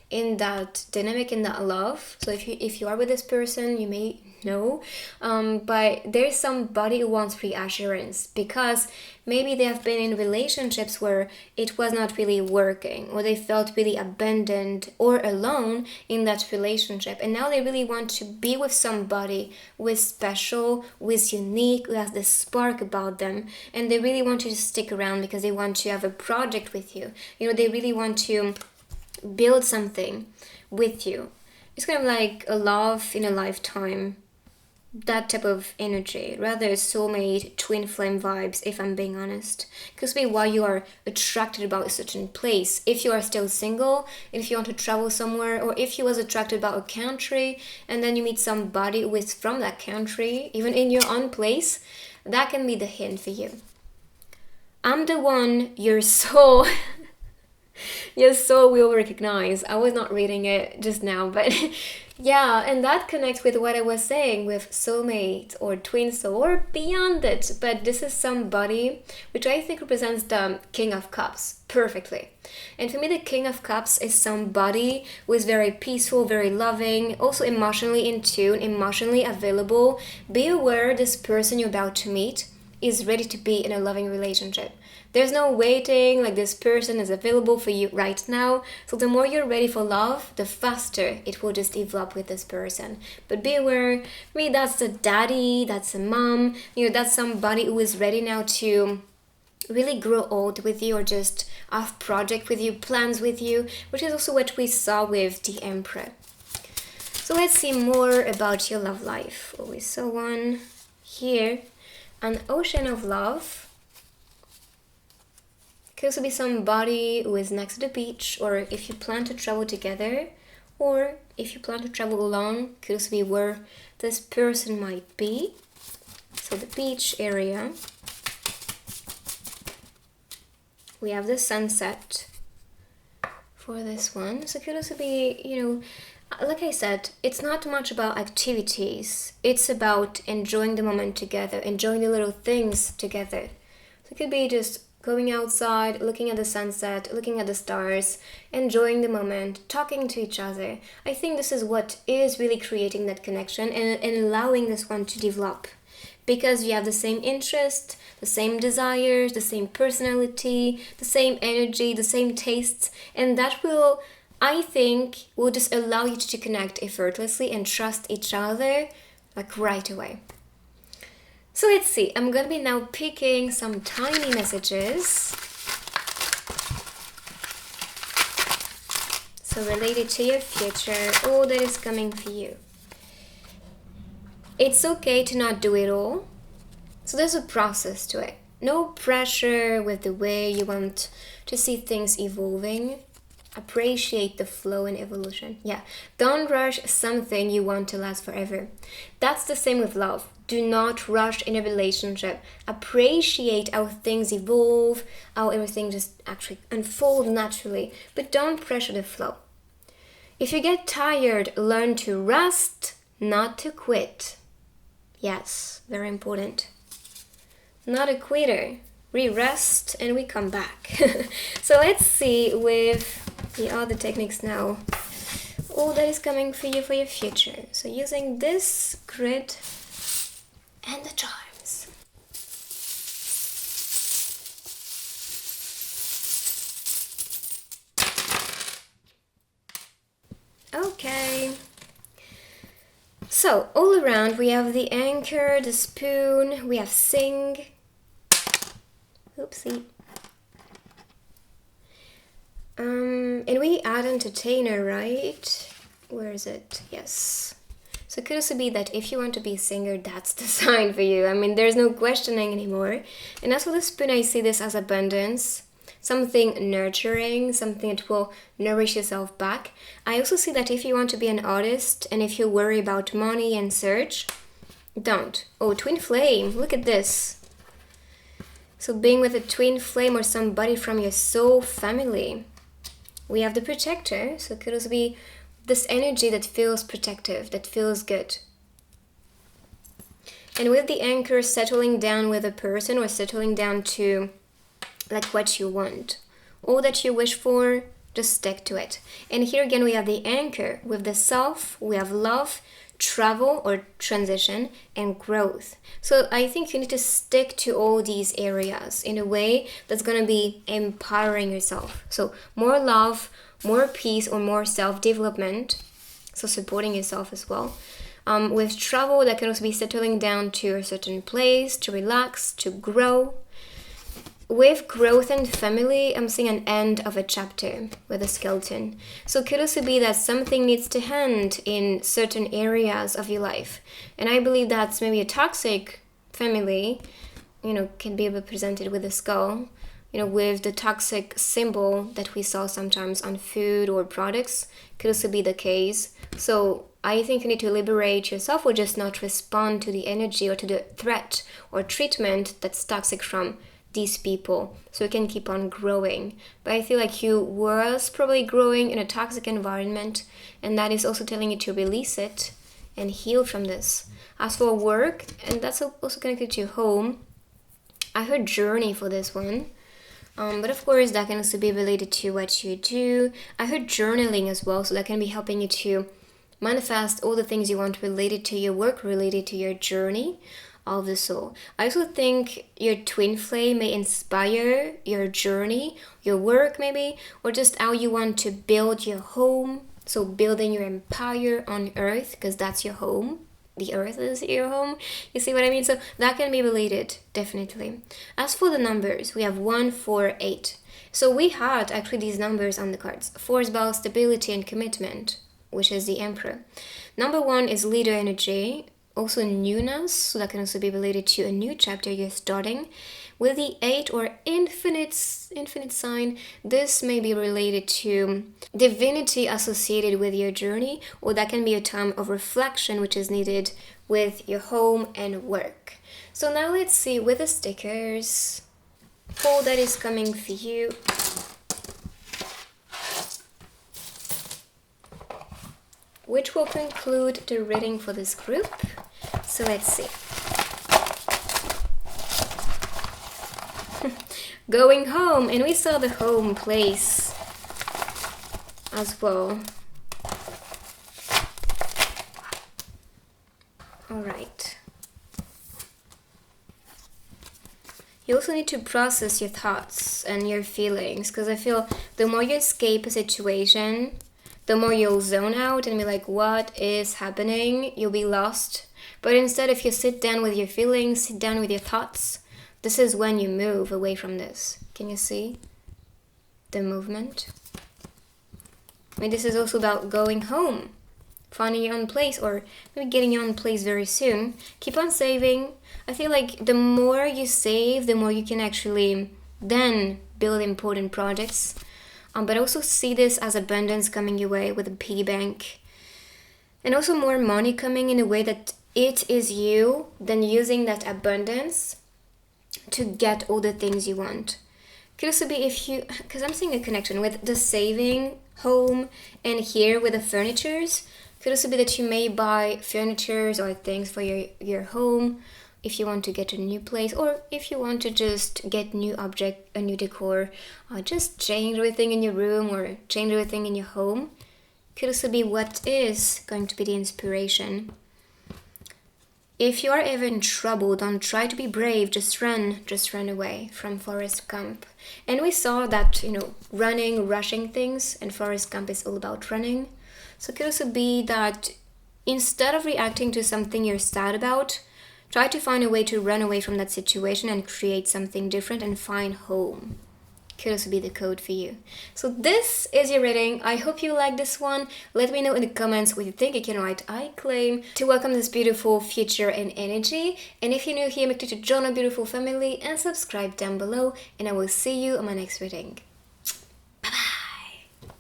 in that dynamic, in that love. So if you are with this person, you may know, but there's somebody who wants reassurance, because maybe they have been in relationships where it was not really working, or they felt really abandoned or alone in that relationship, and now they really want to be with somebody who is special, who is unique, who has this spark about them, and they really want you to stick around because they want to have a project with you. They really want to build something with you. It's kind of like a love in a lifetime, that type of energy, rather soulmate, twin flame vibes, if I'm being honest. Could be why you are attracted about a certain place. If you are still single, if you want to travel somewhere, or if you was attracted about a country and then you meet somebody who is from that country, even in your own place, that can be the hint for you. I'm the one your soul Your soul will recognize. I was not reading it just now, but yeah, and that connects with what I was saying with soulmate or twin soul or beyond it. But this is somebody which I think represents the King of Cups perfectly. And for me, the King of Cups is somebody who is very peaceful, very loving, also emotionally in tune, emotionally available. Be aware this person you're about to meet is ready to be in a loving relationship. There's no waiting, like this person is available for you right now. So the more you're ready for love, the faster it will just develop with this person. But be aware, for me, that's a daddy, that's a mom, that's somebody who is ready now to really grow old with you or just have project with you, plans with you, which is also what we saw with the Emperor. So let's see more about your love life. Oh, we saw one here, an ocean of love. Could also be somebody who is next to the beach, or if you plan to travel together, or if you plan to travel alone, could also be where this person might be. So the beach area. We have the sunset for this one. So it could also be, like I said, it's not much about activities. It's about enjoying the moment together, enjoying the little things together. So it could be just going outside, looking at the sunset, looking at the stars, enjoying the moment, talking to each other. I think this is what is really creating that connection and allowing this one to develop. Because you have the same interest, the same desires, the same personality, the same energy, the same tastes, and that will, I think, will just allow you to connect effortlessly and trust each other like right away. So let's see, I'm gonna be now picking some tiny messages. So related to your future, all that is coming for you. It's okay to not do it all. So there's a process to it. No pressure with the way you want to see things evolving. Appreciate the flow and evolution. Yeah, don't rush something you want to last forever. That's the same with love. Do not rush in a relationship. Appreciate how things evolve, how everything just actually unfold naturally, but don't pressure the flow. If you get tired, learn to rest, not to quit. Yes, very important. Not a quitter. We rest and we come back. So let's see with the other techniques now. All that is coming for you for your future. So using this grid and the charms. Okay. So all around we have the anchor, the spoon, we have sing. Oopsie. And we add entertainer, right? Where is it? Yes. So it could also be that if you want to be a singer, that's the sign for you. I mean, there's no questioning anymore. And as for the spoon, I see this as abundance. Something nurturing, something that will nourish yourself back. I also see that if you want to be an artist and if you worry about money and search, don't. Oh, twin flame, look at this. So being with a twin flame or somebody from your soul family. We have the protector, so it could also be this energy that feels protective, that feels good. And with the anchor, settling down with a person or settling down to like what you want. All that you wish for, just stick to it. And here again we have the anchor. With the self, we have love, travel or transition, and growth. So I think you need to stick to all these areas in a way that's going to be empowering yourself. So more love, more peace, or more self-development. So supporting yourself as well. With travel, that can also be settling down to a certain place, to relax, to grow. With growth and family, I'm seeing an end of a chapter with a skeleton. So it could also be that something needs to end in certain areas of your life. And I believe that's maybe a toxic family, can be represented with a skull, with the toxic symbol that we saw sometimes on food or products, could also be the case. So I think you need to liberate yourself or just not respond to the energy or to the threat or treatment that's toxic from these people so you can keep on growing. But I feel like you was probably growing in a toxic environment, and that is also telling you to release it and heal from this. As for work, and that's also connected to home, I heard journey for this one. But of course that can also be related to what you do. I heard journaling as well, so that can be helping you to manifest all the things you want related to your work, related to your journey of the soul. I also think your twin flame may inspire your journey, your work maybe, or just how you want to build your home. So building your empire on earth, because that's your home. The earth is your home. You see what I mean? So that can be related, definitely. As for the numbers, we have 1, 4, 8. So we had actually these numbers on the cards. 4 is about stability and commitment, which is the Emperor. Number 1 is leader energy, also newness. So that can also be related to a new chapter you're starting. With the 8 or infinite sign, this may be related to divinity associated with your journey, or that can be a time of reflection which is needed with your home and work. So now let's see with the stickers, all that is coming for you. Which will conclude the reading for this group. So let's see. Going home, and we saw the home place as well. All right. You also need to process your thoughts and your feelings, because I feel the more you escape a situation, the more you'll zone out and be like, what is happening? You'll be lost. But instead, if you sit down with your feelings, sit down with your thoughts, this is when you move away from this. Can you see the movement? I mean, this is also about going home, finding your own place, or maybe getting your own place very soon. Keep on saving. I feel like the more you save, the more you can actually then build important projects. But also see this as abundance coming your way with a piggy bank. And also more money coming in a way that it is you, then using that abundance to get all the things you want. Could also be if you, because I'm seeing a connection with the saving, home, and here with the furnitures. Could also be that you may buy furnitures or things for your home if you want to get a new place, or if you want to just get new object, a new decor, or just change everything in your room or change everything in your home. Could also be what is going to be the inspiration. If you are ever in trouble, don't try to be brave, just run away from Forrest Gump. And we saw that, running, rushing things, and Forrest Gump is all about running. So it could also be that instead of reacting to something you're sad about, try to find a way to run away from that situation and create something different and find home. Could also be the code for you. So this is your reading. I hope you like this one. Let me know in the comments what you think. You can write I claim to welcome this beautiful future and energy. And if you're new here, make sure to join our beautiful family and subscribe down below. And I will see you on my next reading. Bye-bye.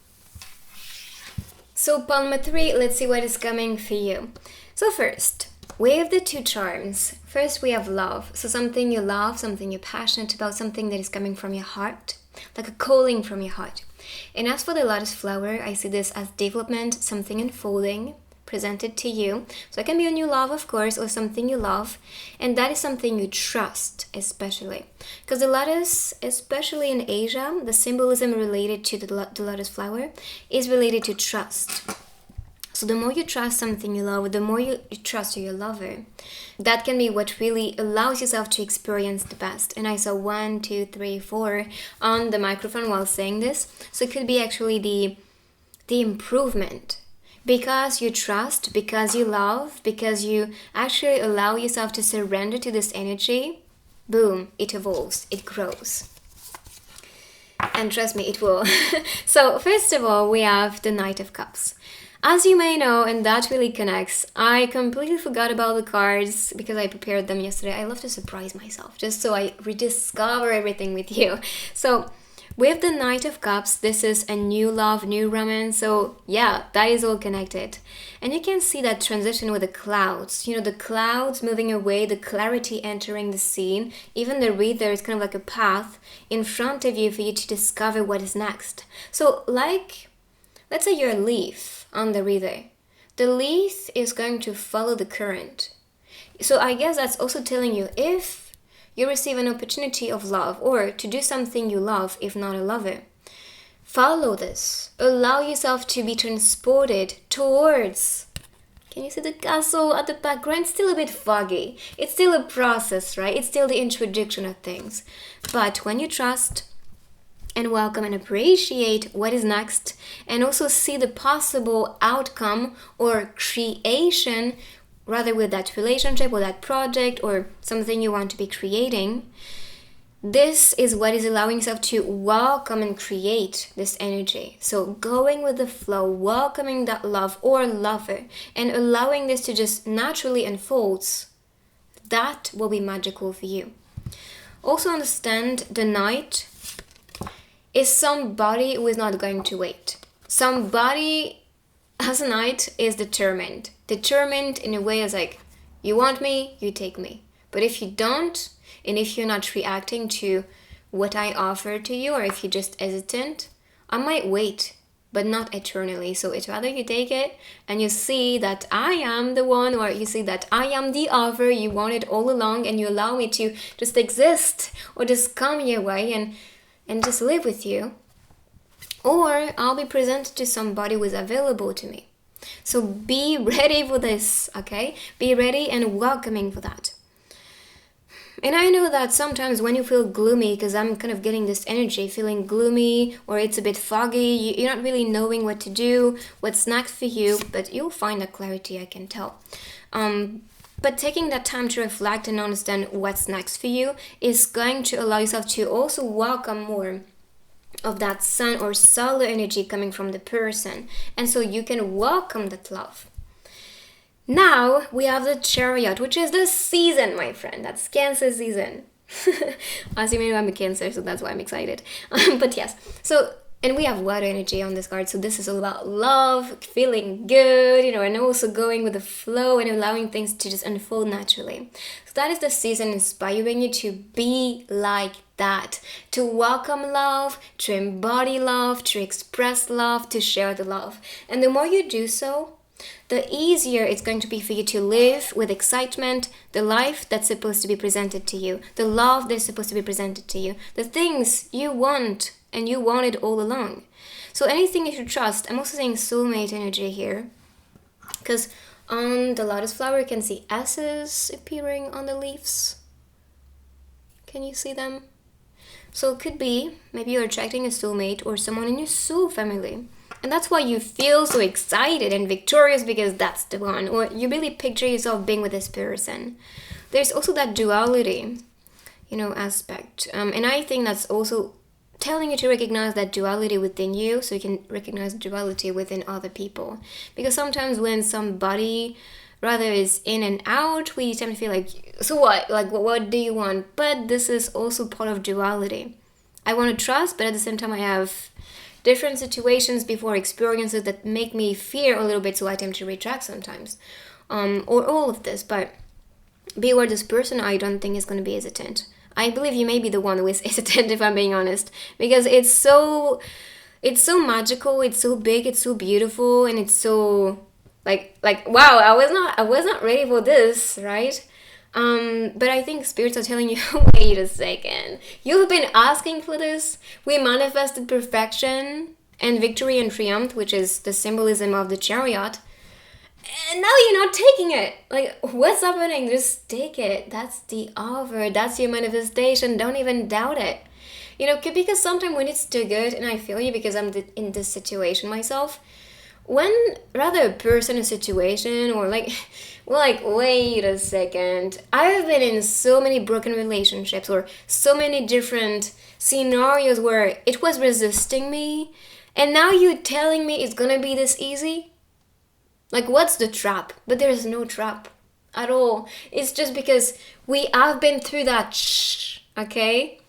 So Palma 3, let's see what is coming for you. So first, we have the 2 charms. First, we have love. So something you love, something you're passionate about, something that is coming from your heart, like a calling from your heart. And as for the lotus flower, I see this as development, something unfolding, presented to you. So it can be a new love, of course, or something you love. And that is something you trust, especially. Because the lotus, especially in Asia, the symbolism related to the lotus flower is related to trust. So the more you trust something you love, the more you trust your lover. That can be what really allows yourself to experience the best. And I saw 1, 2, 3, 4 on the microphone while saying this. So it could be actually the improvement. Because you trust, because you love, because you actually allow yourself to surrender to this energy, boom, it evolves, it grows. And trust me, it will. So first of all, we have the Knight of Cups. As you may know, and that really connects, I completely forgot about the cards because I prepared them yesterday. I love to surprise myself just so I rediscover everything with you. So With the Knight of Cups, this is a new love, new romance. So yeah, that is all connected. And you can see that transition with the clouds. The clouds moving away, the clarity entering the scene. Even the reader is kind of like a path in front of you for you to discover what is next. So like, let's say you're a leaf on the reader. The leaf is going to follow the current. So I guess that's also telling you, if you receive an opportunity of love or to do something you love, if not a lover, follow this. Allow yourself to be transported towards. Can you see the castle at the background? It's still a bit foggy. It's still a process, right? It's still the introduction of things. But when you trust and welcome and appreciate what is next, and also see the possible outcome or creation, rather with that relationship or that project or something you want to be creating, this is what is allowing yourself to welcome and create this energy. So going with the flow, welcoming that love or lover, and allowing this to just naturally unfolds, that will be magical for you. Also understand the Knight is somebody who is not going to wait. Somebody as a Knight is determined in a way as like, you want me, you take me. But if you don't, and if you're not reacting to what I offer to you, or if you're just hesitant, I might wait, but not eternally. So it's rather you take it and you see that I am the one, or you see that I am the offer you wanted all along, and you allow me to just exist or just come your way and just live with you. Or I'll be presented to somebody who is available to me. So be ready for this, okay? Be ready and welcoming for that. And I know that sometimes when you feel gloomy, because I'm kind of getting this energy, feeling gloomy, or it's a bit foggy, you're not really knowing what to do, what's next for you, but you'll find that clarity, I can tell. But taking that time to reflect and understand what's next for you is going to allow yourself to also welcome more of that sun or solar energy coming from the person, and so you can welcome that love. Now we have the Chariot, which is the season, my friend. That's Cancer season. As you may know, I'm a Cancer, so that's why I'm excited. But yes, so, and we have water energy on this card, so this is all about love, feeling good, and also going with the flow and allowing things to just unfold naturally. So that is the season inspiring you to be like that, to welcome love, to embody love, to express love, to share the love. And the more you do so, the easier it's going to be for you to live with excitement, the life that's supposed to be presented to you, the love that's supposed to be presented to you, the things you want and you wanted all along. So anything you should trust. I'm also saying soulmate energy here, because on the lotus flower you can see S's appearing on the leaves. Can you see them? So it could be, maybe you're attracting a soulmate or someone in your soul family. And that's why you feel so excited and victorious, because that's the one. Or you really picture yourself being with this person. There's also that duality, aspect. And I think that's also telling you to recognize that duality within you, so you can recognize duality within other people. Because sometimes when somebody rather is in and out, we tend to feel like, so what? Like, what do you want? But this is also part of duality. I want to trust, but at the same time I have different situations before experiences that make me fear a little bit, so I tend to retract sometimes. Or all of this, but beware, this person I don't think is going to be hesitant. I believe you may be the one who is hesitant, if I'm being honest, because it's so magical, it's so big, it's so beautiful, and it's so like wow, I was not ready for this, right? But I think spirits are telling you, wait a second, you've been asking for this. We manifested perfection and victory and triumph, which is the symbolism of the Chariot, and now you're not taking it. Like, what's happening? Just take it. That's the offer. That's your manifestation. Don't even doubt it. Because sometimes when it's too good, and I feel you because I'm in this situation myself, when rather a person, a situation, or wait a second, I've been in so many broken relationships or so many different scenarios where it was resisting me, and now you're telling me it's gonna be this easy? Like, what's the trap? But there's no trap at all. It's just because we have been through that okay?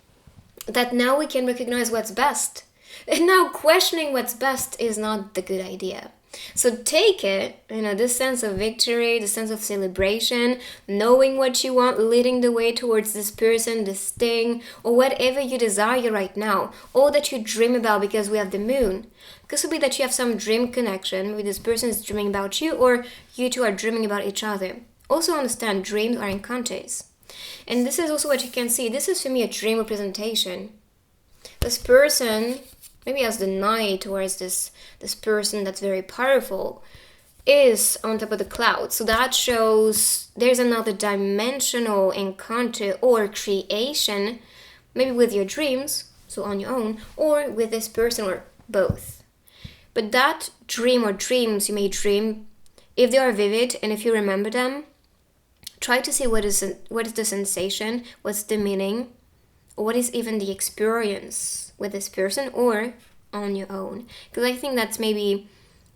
that now we can recognize what's best. And now questioning what's best is not the good idea. So take it, this sense of victory, the sense of celebration, knowing what you want, leading the way towards this person, this thing, or whatever you desire right now, or that you dream about because we have the moon. It could be that you have some dream connection, maybe this person is dreaming about you, or you two are dreaming about each other. Also understand, dreams are encounters. And this is also what you can see. This is for me a dream representation. This person, maybe as the knight or as this person that's very powerful, is on top of the clouds. So that shows there's another dimensional encounter or creation, maybe with your dreams, so on your own, or with this person, or both. But that dream or dreams you may dream, if they are vivid and if you remember them, try to see what is the sensation, what's the meaning, or what is even the experience with this person or on your own. Because I think that's maybe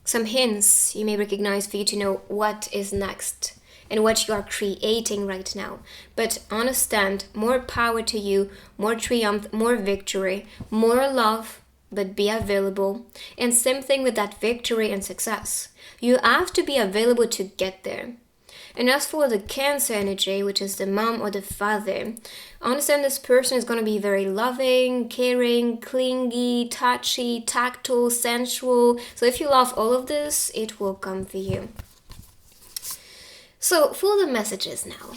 some hints you may recognize for you to know what is next and what you are creating right now. But understand, more power to you, more triumph, more victory, more love, but be available. And same thing with that victory and success. You have to be available to get there. And as for the Cancer energy, which is the mom or the father, understand this person is going to be very loving, caring, clingy, touchy, tactile, sensual. So if you love all of this, it will come for you. So for the messages now.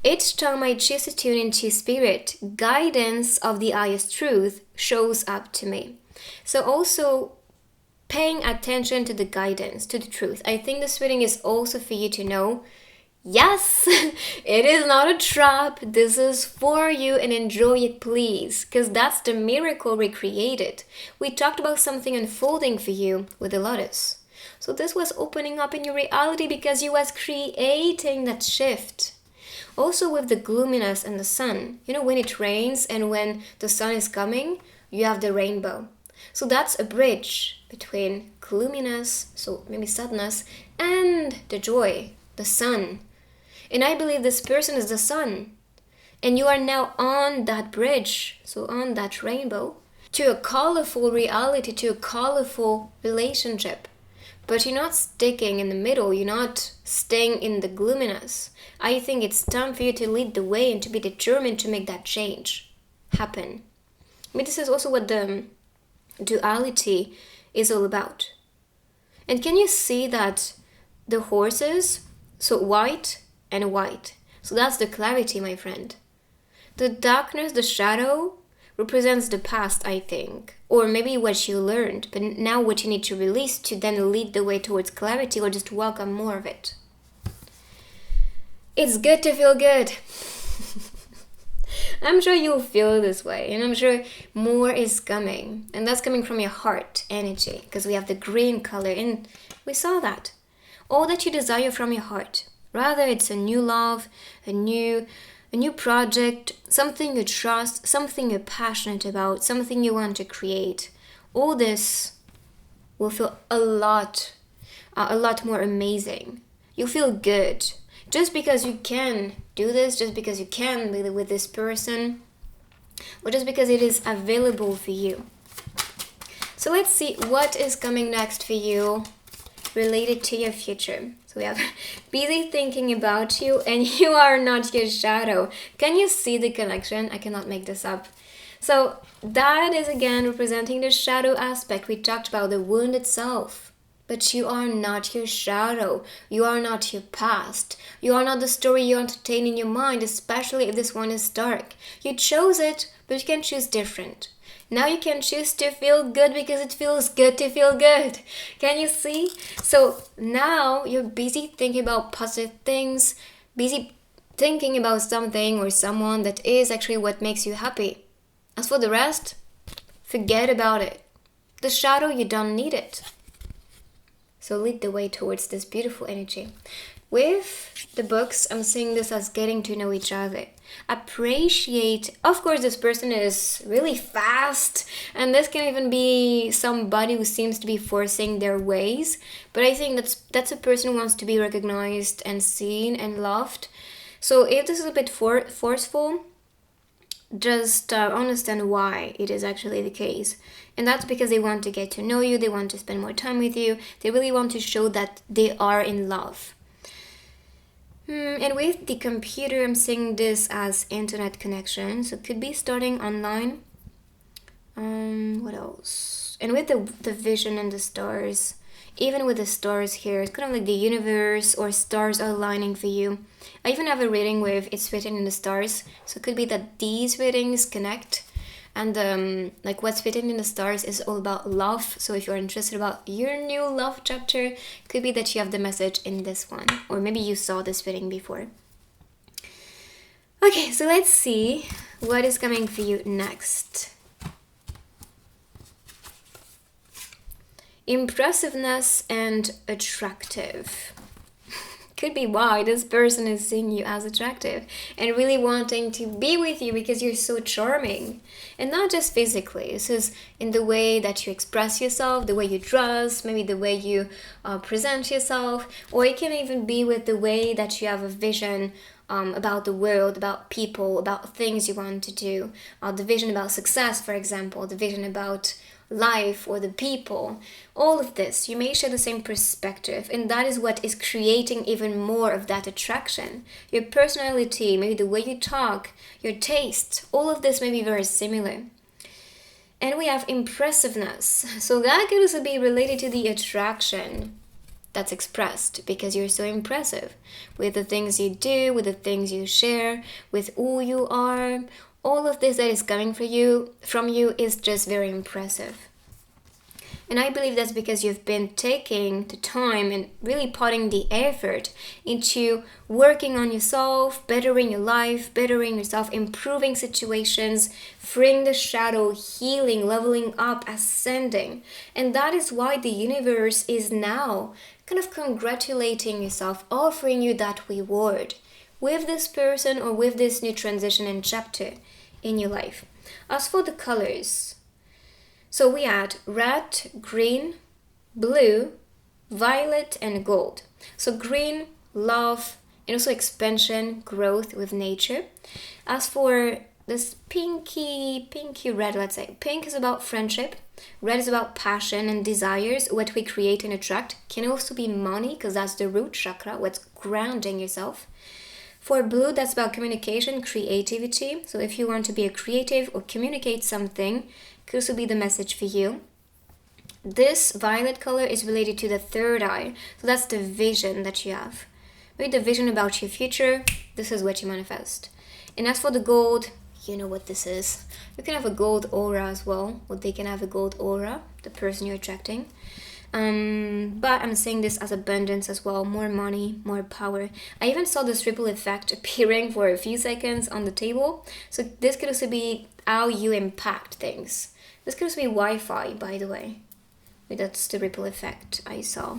Each time I choose to tune into spirit, guidance of the highest truth shows up to me. So also paying attention to the guidance, to the truth. I think this reading is also for you to know, yes, it is not a trap. This is for you, and enjoy it, please. Because that's the miracle we created. We talked about something unfolding for you with the lotus. So this was opening up in your reality because you was creating that shift. Also with the gloominess and the sun. When it rains and when the sun is coming, you have the rainbow. So that's a bridge between gloominess, so maybe sadness, and the joy, the sun. And I believe this person is the sun. And you are now on that bridge, so on that rainbow, to a colorful reality, to a colorful relationship. But you're not sticking in the middle, you're not staying in the gloominess. I think it's time for you to lead the way and to be determined to make that change happen. This is also what the duality is all about. And can you see that the horses, so white and white. So that's the clarity, my friend. The darkness, the shadow, represents the past, I think. Or maybe what you learned, but now what you need to release to then lead the way towards clarity, or just welcome more of it. It's good to feel good. I'm sure you'll feel this way, and I'm sure more is coming. And that's coming from your heart energy, because we have the green color, and we saw that. All that you desire from your heart. Rather it's a new love, a new project, something you trust, something you're passionate about, something you want to create. All this will feel a lot more amazing. You'll feel good. Just because you can do this, just because you can be with this person, or just because it is available for you. So let's see what is coming next for you related to your future. So we have busy thinking about you, and you are not your shadow. Can you see the connection? I cannot make this up. So that is again representing the shadow aspect. We talked about the wound itself. But you are not your shadow. You are not your past. You are not the story you entertain in your mind, especially if this one is dark. You chose it, but you can choose different. Now you can choose to feel good because it feels good to feel good. Can you see? So now you're busy thinking about positive things, busy thinking about something or someone that is actually what makes you happy. As for the rest, forget about it. The shadow, you don't need it. So lead the way towards this beautiful energy. With the books, I'm seeing this as getting to know each other. Appreciate, of course, this person is really fast, and this can even be somebody who seems to be forcing their ways. But I think that's a person who wants to be recognized and seen and loved. So if this is a bit forceful, just understand why it is actually the case. And that's because they want to get to know you, they want to spend more time with you, they really want to show that they are in love. And with the computer, I'm seeing this as internet connection, so it could be starting online. What else? And with the vision and the stars, even with the stars here, it's kind of like the universe or stars are aligning for you. I even have a reading with it's written in the stars, so it could be that these readings connect. And like what's written in the stars is all about love. So if you're interested about your new love chapter, it could be that you have the message in this one, or maybe you saw this reading before. Okay, so let's see what is coming for you next. Impressiveness and attractive. Could be why this person is seeing you as attractive and really wanting to be with you because you're so charming. And not just physically, this is in the way that you express yourself, the way you dress, maybe the way you present yourself, or it can even be with the way that you have a vision about the world, about people, about things you want to do. The vision about success, for example, the vision about life or the people. All of this, you may share the same perspective, and that is what is creating even more of that attraction. Your personality, maybe the way you talk, your taste, all of this may be very similar. And we have impressiveness, so that could also be related to the attraction that's expressed, because you're so impressive with the things you do, with the things you share, with who you are. All of this that is coming from you is just very impressive. And I believe that's because you've been taking the time and really putting the effort into working on yourself, bettering your life, bettering yourself, improving situations, freeing the shadow, healing, leveling up, ascending. And that is why the universe is now kind of congratulating yourself, offering you that reward with this person or with this new transition and chapter in your life. As for the colors, so we had red, green, blue, violet, and gold. So green, love, and also expansion, growth with nature. As for this pinky red, let's say, pink is about friendship, red is about passion and desires, what we create and attract. Can also be money, because that's the root chakra, what's grounding yourself. For blue, that's about communication, creativity. So if you want to be a creative or communicate something, could also be the message for you. This violet color is related to the third eye. So that's the vision that you have. Maybe the vision about your future, this is what you manifest. And as for the gold, you know what this is. You can have a gold aura as well, or they can have a gold aura, the person you're attracting. But I'm saying this as abundance as well, more money, more power. I even saw this ripple effect appearing for a few seconds on the table. So this could also be how you impact things. This could also be Wi-Fi, by the way. That's the ripple effect I saw.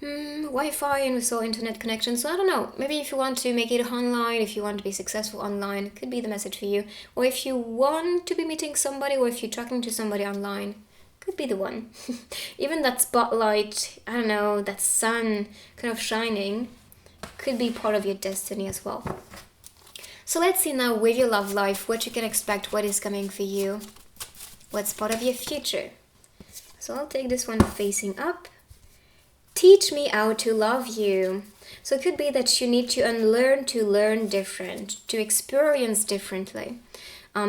Wi-Fi, and we saw internet connection. So I don't know, maybe if you want to make it online, if you want to be successful online, it could be the message for you. Or if you want to be meeting somebody, or if you're talking to somebody online, could be the one. Even that spotlight, I don't know, that sun kind of shining, could be part of your destiny as well. So let's see now with your love life, what you can expect, what is coming for you, what's part of your future. So I'll take this one facing up. Teach me how to love you. So it could be that you need to unlearn to learn different, to experience differently.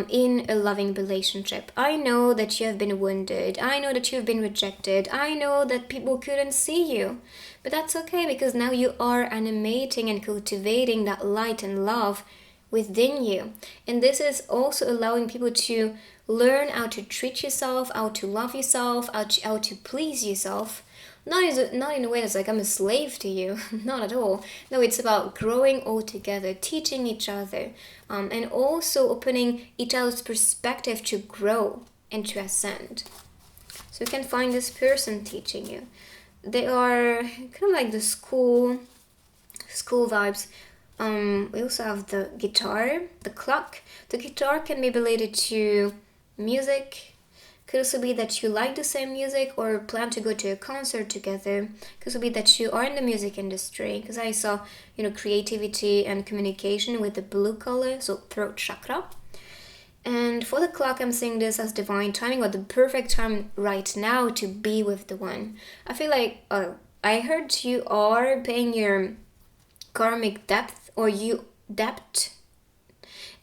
In a loving relationship. I know that you have been wounded. I know that you have been rejected. I know that people couldn't see you. But that's okay, because now you are animating and cultivating that light and love within you. And this is also allowing people to learn how to treat yourself, how to love yourself, how to please yourself. Not in a way that's like I'm a slave to you, not at all. No, it's about growing all together, teaching each other, and also opening each other's perspective to grow and to ascend. So you can find this person teaching you. They are kind of like the school vibes. We also have the guitar, the clock. The guitar can be related to music, Could also be that you like the same music or plan to go to a concert together. Could also be that you are in the music industry, because I saw, creativity and communication with the blue color, so throat chakra. And for the clock, I'm seeing this as divine timing, or the perfect time right now to be with the one. I feel like, I heard you are paying your karmic depth, or you depth,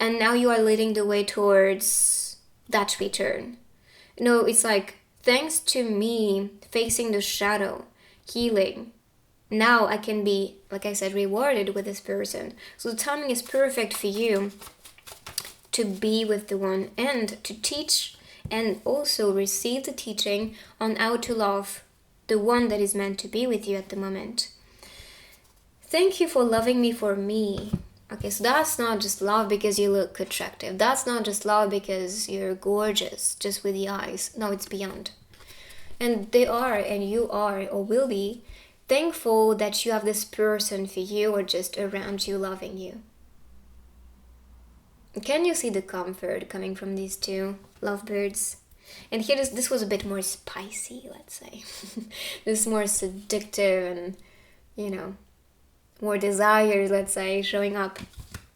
and now you are leading the way towards that return. It's like, thanks to me facing the shadow, healing, now I can be, like I said, rewarded with this person. So the timing is perfect for you to be with the one and to teach and also receive the teaching on how to love the one that is meant to be with you at the moment. Thank you for loving me for me. Okay, so that's not just love because you look attractive. That's not just love because you're gorgeous, just with the eyes. No, it's beyond. And they are, and you are, or will be, thankful that you have this person for you or just around you loving you. Can you see the comfort coming from these two lovebirds? And here, this was a bit more spicy, let's say. This more seductive and, more desires, let's say, showing up,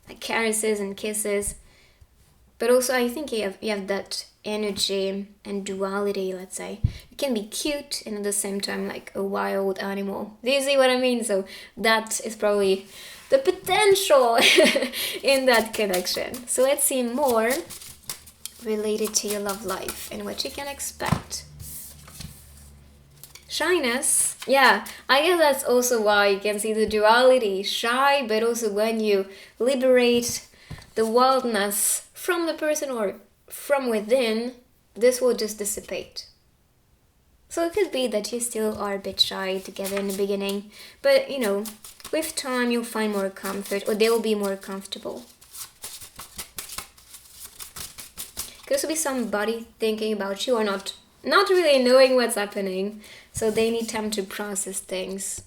like caresses and kisses. But also, I think you have that energy and duality, let's say. You can be cute and at the same time like a wild animal. Do you see what I mean? So that is probably the potential in that connection. So let's see more related to your love life and what you can expect. Shyness. Yeah, I guess that's also why you can see the duality. Shy, but also when you liberate the wildness from the person or from within, this will just dissipate. So it could be that you still are a bit shy together in the beginning, but with time you'll find more comfort, or they will be more comfortable. Could also be somebody thinking about you or not really knowing what's happening, so they need time to process things.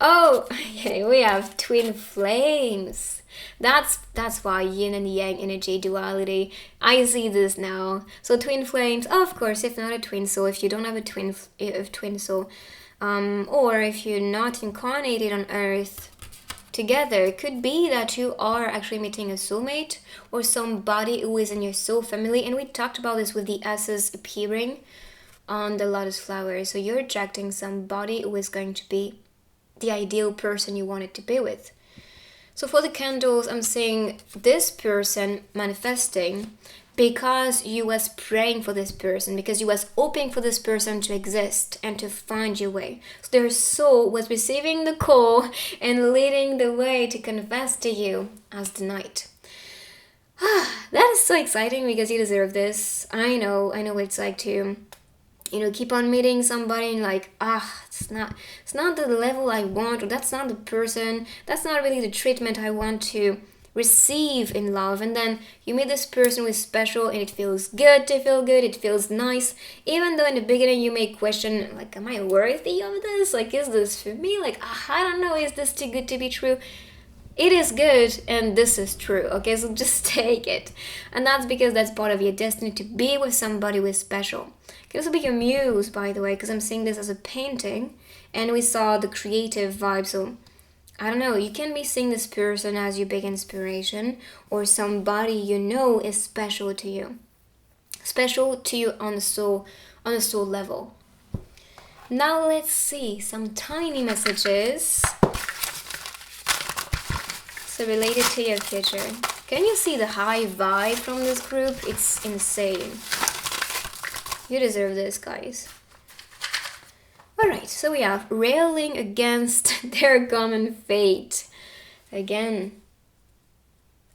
Oh, okay, we have twin flames. That's why yin and yang energy duality. I see this now. So twin flames, of course, if not a twin soul, if you don't have a twin soul, or if you're not incarnated on Earth together, it could be that you are actually meeting a soulmate or somebody who is in your soul family. And we talked about this with the S's appearing on the lotus flower. So you're attracting somebody who is going to be the ideal person you wanted to be with. So for the candles, I'm saying this person manifesting because you was praying for this person, because you was hoping for this person to exist and to find your way. So their soul was receiving the call and leading the way to confess to you as the knight. That is so exciting because you deserve this. I know what it's like to keep on meeting somebody and like, it's not the level I want, or that's not the person, that's not really the treatment I want to receive in love. And then you meet this person who is special and it feels good to feel good, it feels nice, even though in the beginning you may question, like, am I worthy of this? Like, is this for me? Like, I don't know, is this too good to be true? It is good, and this is true, okay? So just take it. And that's because that's part of your destiny, to be with somebody who is special. It can also be your muse, by the way, because I'm seeing this as a painting, and we saw the creative vibe. So, I don't know, you can be seeing this person as your big inspiration, or somebody is special to you. Special to you on the soul level. Now let's see some tiny messages. So related to your future. Can you see the high vibe from this group? It's insane. You deserve this, guys. Alright, so we have railing against their common fate. Again.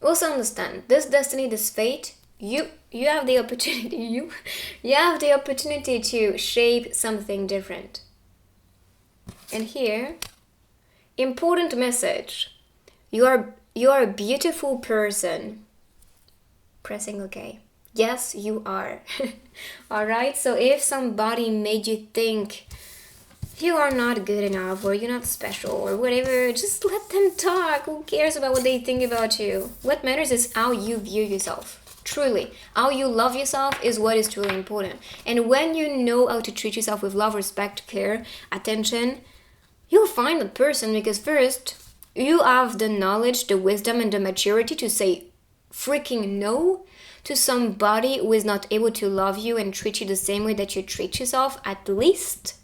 Also understand, this destiny, this fate, you have the opportunity, you have the opportunity to shape something different. And here, important message. You are a beautiful person. Pressing OK. Yes, you are. Alright, so if somebody made you think you are not good enough, or you're not special, or whatever, just let them talk. Who cares about what they think about you? What matters is how you view yourself. Truly, how you love yourself is what is truly important. And when you know how to treat yourself with love, respect, care, attention, you'll find the person, because first, you have the knowledge, the wisdom, and the maturity to say freaking no to somebody who is not able to love you and treat you the same way that you treat yourself, at least.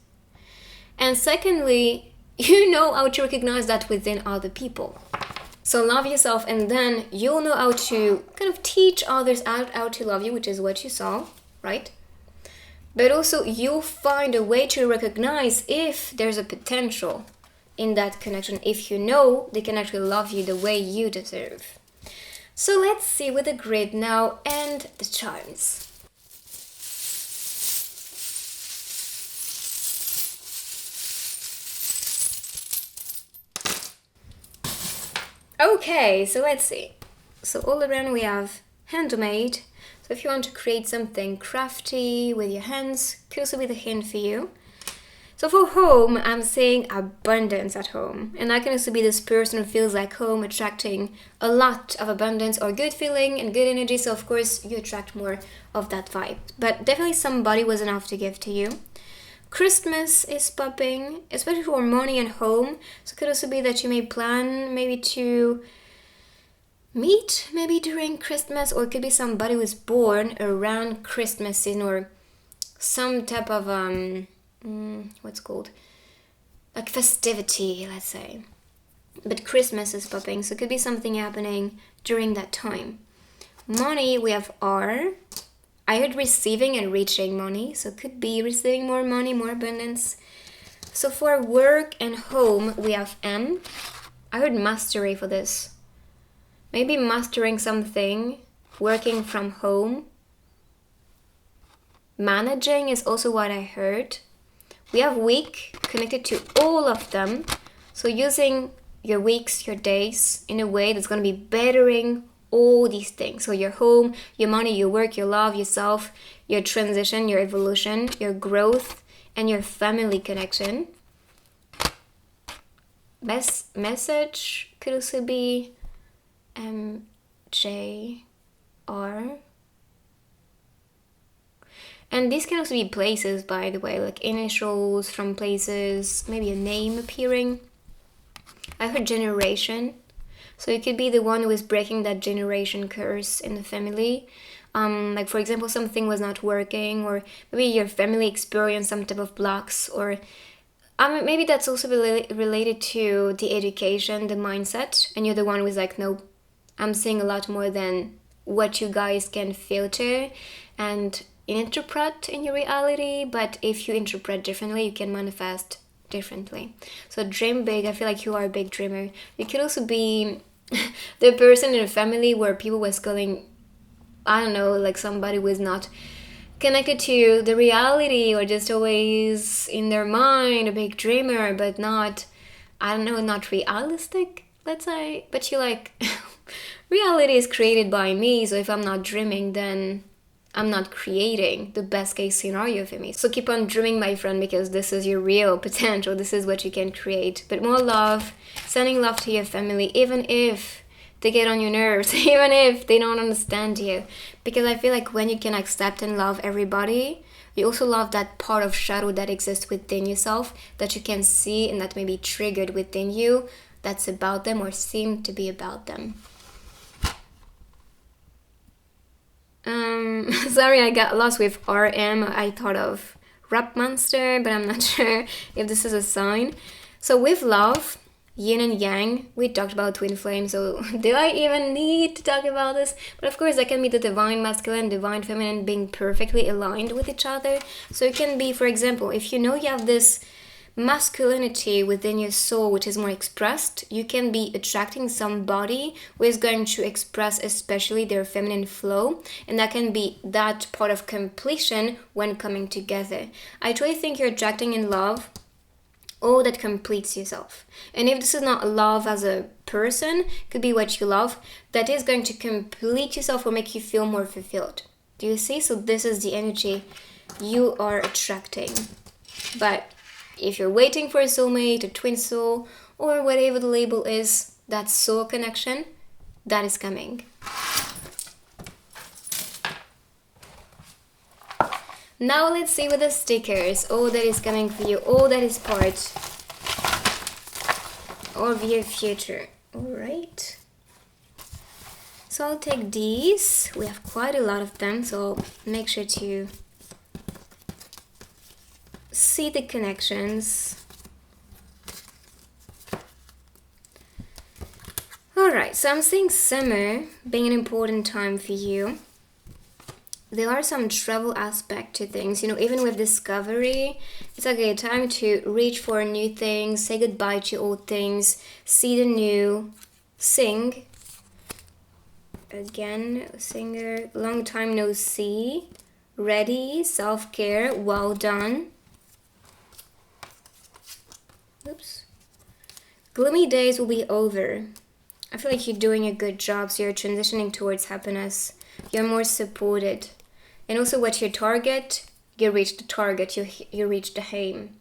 And secondly, you know how to recognize that within other people. So love yourself, and then you'll know how to kind of teach others how to love you, which is what you saw, right? But also you'll find a way to recognize if there's a potential in that connection, if you know they can actually love you the way you deserve. So let's see with the grid now and the charms. Okay, so let's see. So all around we have handmade. So if you want to create something crafty with your hands, could also be the hint for you. So for home, I'm saying abundance at home. And that can also be this person who feels like home, attracting a lot of abundance or good feeling and good energy. So of course, you attract more of that vibe. But definitely somebody was enough to give to you. Christmas is popping, especially for money and home. So it could also be that you may plan maybe to meet maybe during Christmas, or it could be somebody who was born around Christmas season, or some type of what's called like festivity, let's say. But Christmas is popping, so it could be something happening during that time. Money, we have R. I heard receiving and reaching money, so it could be receiving more money, more abundance. So for work and home, we have M. I heard mastery for this. Maybe mastering something, working from home. Managing is also what I heard. We have week connected to all of them. So using your weeks, your days in a way that's going to be bettering all these things. So your home, your money, your work, your love, yourself, your transition, your evolution, your growth, and your family connection. Message could also be J, R. And these can also be places, by the way, like initials from places, maybe a name appearing. I heard generation. So it could be the one who is breaking that generation curse in the family. Like for example, something was not working, or maybe your family experienced some type of blocks, or maybe that's also related to the education, the mindset, and you're the one who's like, no, I'm seeing a lot more than what you guys can filter and interpret in your reality. But if you interpret differently, you can manifest differently. So dream big. I feel like you are a big dreamer. You could also be the person in a family where people was calling, I don't know, like somebody was not connected to the reality, or just always in their mind, a big dreamer, but not, I don't know, not realistic, let's say. But you like, reality is created by me, so if I'm not dreaming, then I'm not creating the best case scenario for me. So keep on dreaming, my friend, because this is your real potential. This is what you can create. But more love, sending love to your family, even if they get on your nerves, even if they don't understand you. Because I feel like when you can accept and love everybody, you also love that part of shadow that exists within yourself, that you can see and that may be triggered within you, that's about them or seem to be about them. Sorry, I got lost with RM. I thought of Rap Monster, but I'm not sure if this is a sign. So with love, yin and yang, we talked about twin flames, so do I even need to talk about this? But of course, that can be the divine masculine, divine feminine being perfectly aligned with each other. So it can be, for example, if you know you have this masculinity within your soul which is more expressed, you can be attracting somebody who is going to express especially their feminine flow, and that can be that part of completion when coming together. I truly think you're attracting in love all that completes yourself. And if this is not love as a person, could be what you love, that is going to complete yourself or make you feel more fulfilled. Do you see? So this is the energy you are attracting. But if you're waiting for a soulmate, a twin soul, or whatever the label is, that soul connection, that is coming. Now let's see with the stickers, all that is coming for you, all that is part of your future. Alright. So I'll take these. We have quite a lot of them, so I'll make sure to see the connections. Alright, so I'm seeing summer being an important time for you. There are some travel aspect to things, you know, even with discovery, it's okay, time to reach for new things, say goodbye to old things, see the new, sing. Again, singer, long time no see, ready, self-care, well done. Oops. Gloomy days will be over. I feel like you're doing a good job, so you're transitioning towards happiness. You're more supported. And also what's your target? You reach the target, you reach the aim.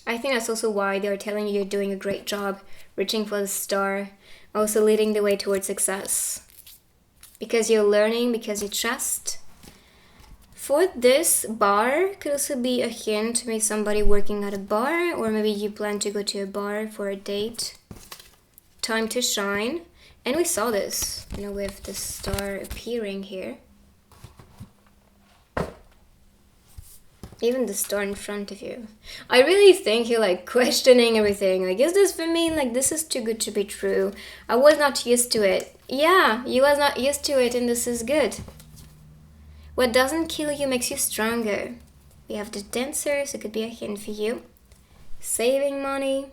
I think that's also why they're telling you you're doing a great job, reaching for the star, also leading the way towards success. Because you're learning, because you trust. For this, bar could also be a hint to maybe somebody working at a bar, or maybe you plan to go to a bar for a date. Time to shine. And we saw this, you know, with the star appearing here. Even the star in front of you. I really think you're like questioning everything. Like, is this for me? Like, this is too good to be true. I was not used to it. Yeah, you was not used to it, and this is good. What doesn't kill you makes you stronger. We have the dancer, so it could be a hint for you. Saving money.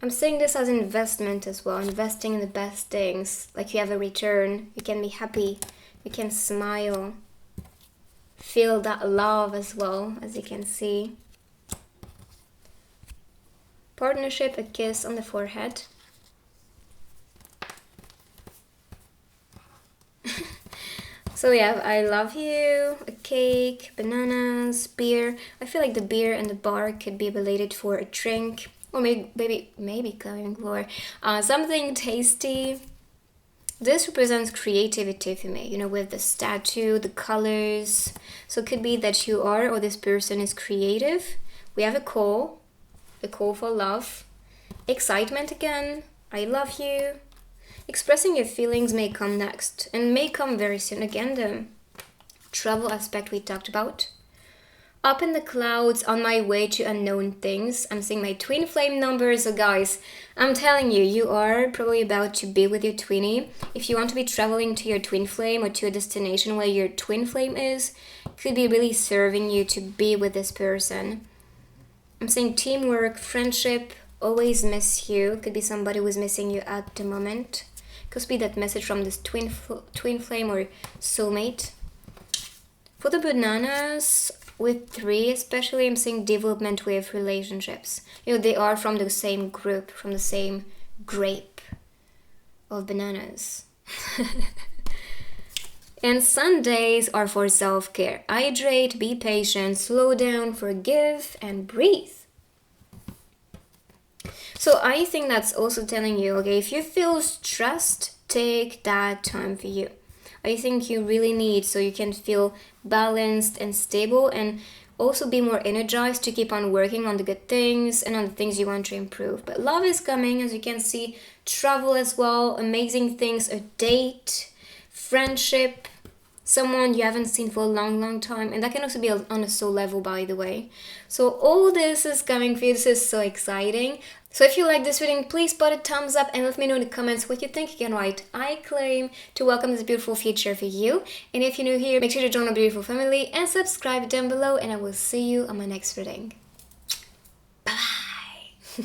I'm saying this as investment as well. Investing in the best things. Like you have a return. You can be happy. You can smile. Feel that love as well, as you can see. Partnership, a kiss on the forehead. So yeah, I love you, a cake, bananas, beer. I feel like the beer and the bar could be related for a drink, or maybe glowing glory. Something tasty. This represents creativity for me, you know, with the statue, the colors. So it could be that you are, or this person is creative. We have a call for love. Excitement again, I love you. Expressing your feelings may come next, and may come very soon. Again, the travel aspect we talked about. Up in the clouds, on my way to unknown things. I'm seeing my twin flame numbers. So guys, I'm telling you, you are probably about to be with your twinnie. If you want to be traveling to your twin flame or to a destination where your twin flame is, could be really serving you to be with this person. I'm saying teamwork, friendship, always miss you. Could be somebody who's missing you at the moment. Could be that message from this twin flame or soulmate. For the bananas, with 3 especially, I'm seeing development with relationships. You know, they are from the same group, from the same grape of bananas. And Sundays are for self-care. Hydrate, be patient, slow down, forgive, and breathe. So I think that's also telling you, okay, if you feel stressed, take that time for you. I think you really need, so you can feel balanced and stable, and also be more energized to keep on working on the good things and on the things you want to improve. But love is coming, as you can see. Travel as well, amazing things, a date, friendship, someone you haven't seen for a long time, and that can also be on a soul level, by the way. So all this is coming for you. This is so exciting. So if you like this reading, please put a thumbs up and let me know in the comments what you think. You can write, I claim to welcome this beautiful future for you. And if you're new here, make sure to join our beautiful family and subscribe down below, and I will see you on my next reading. Bye bye.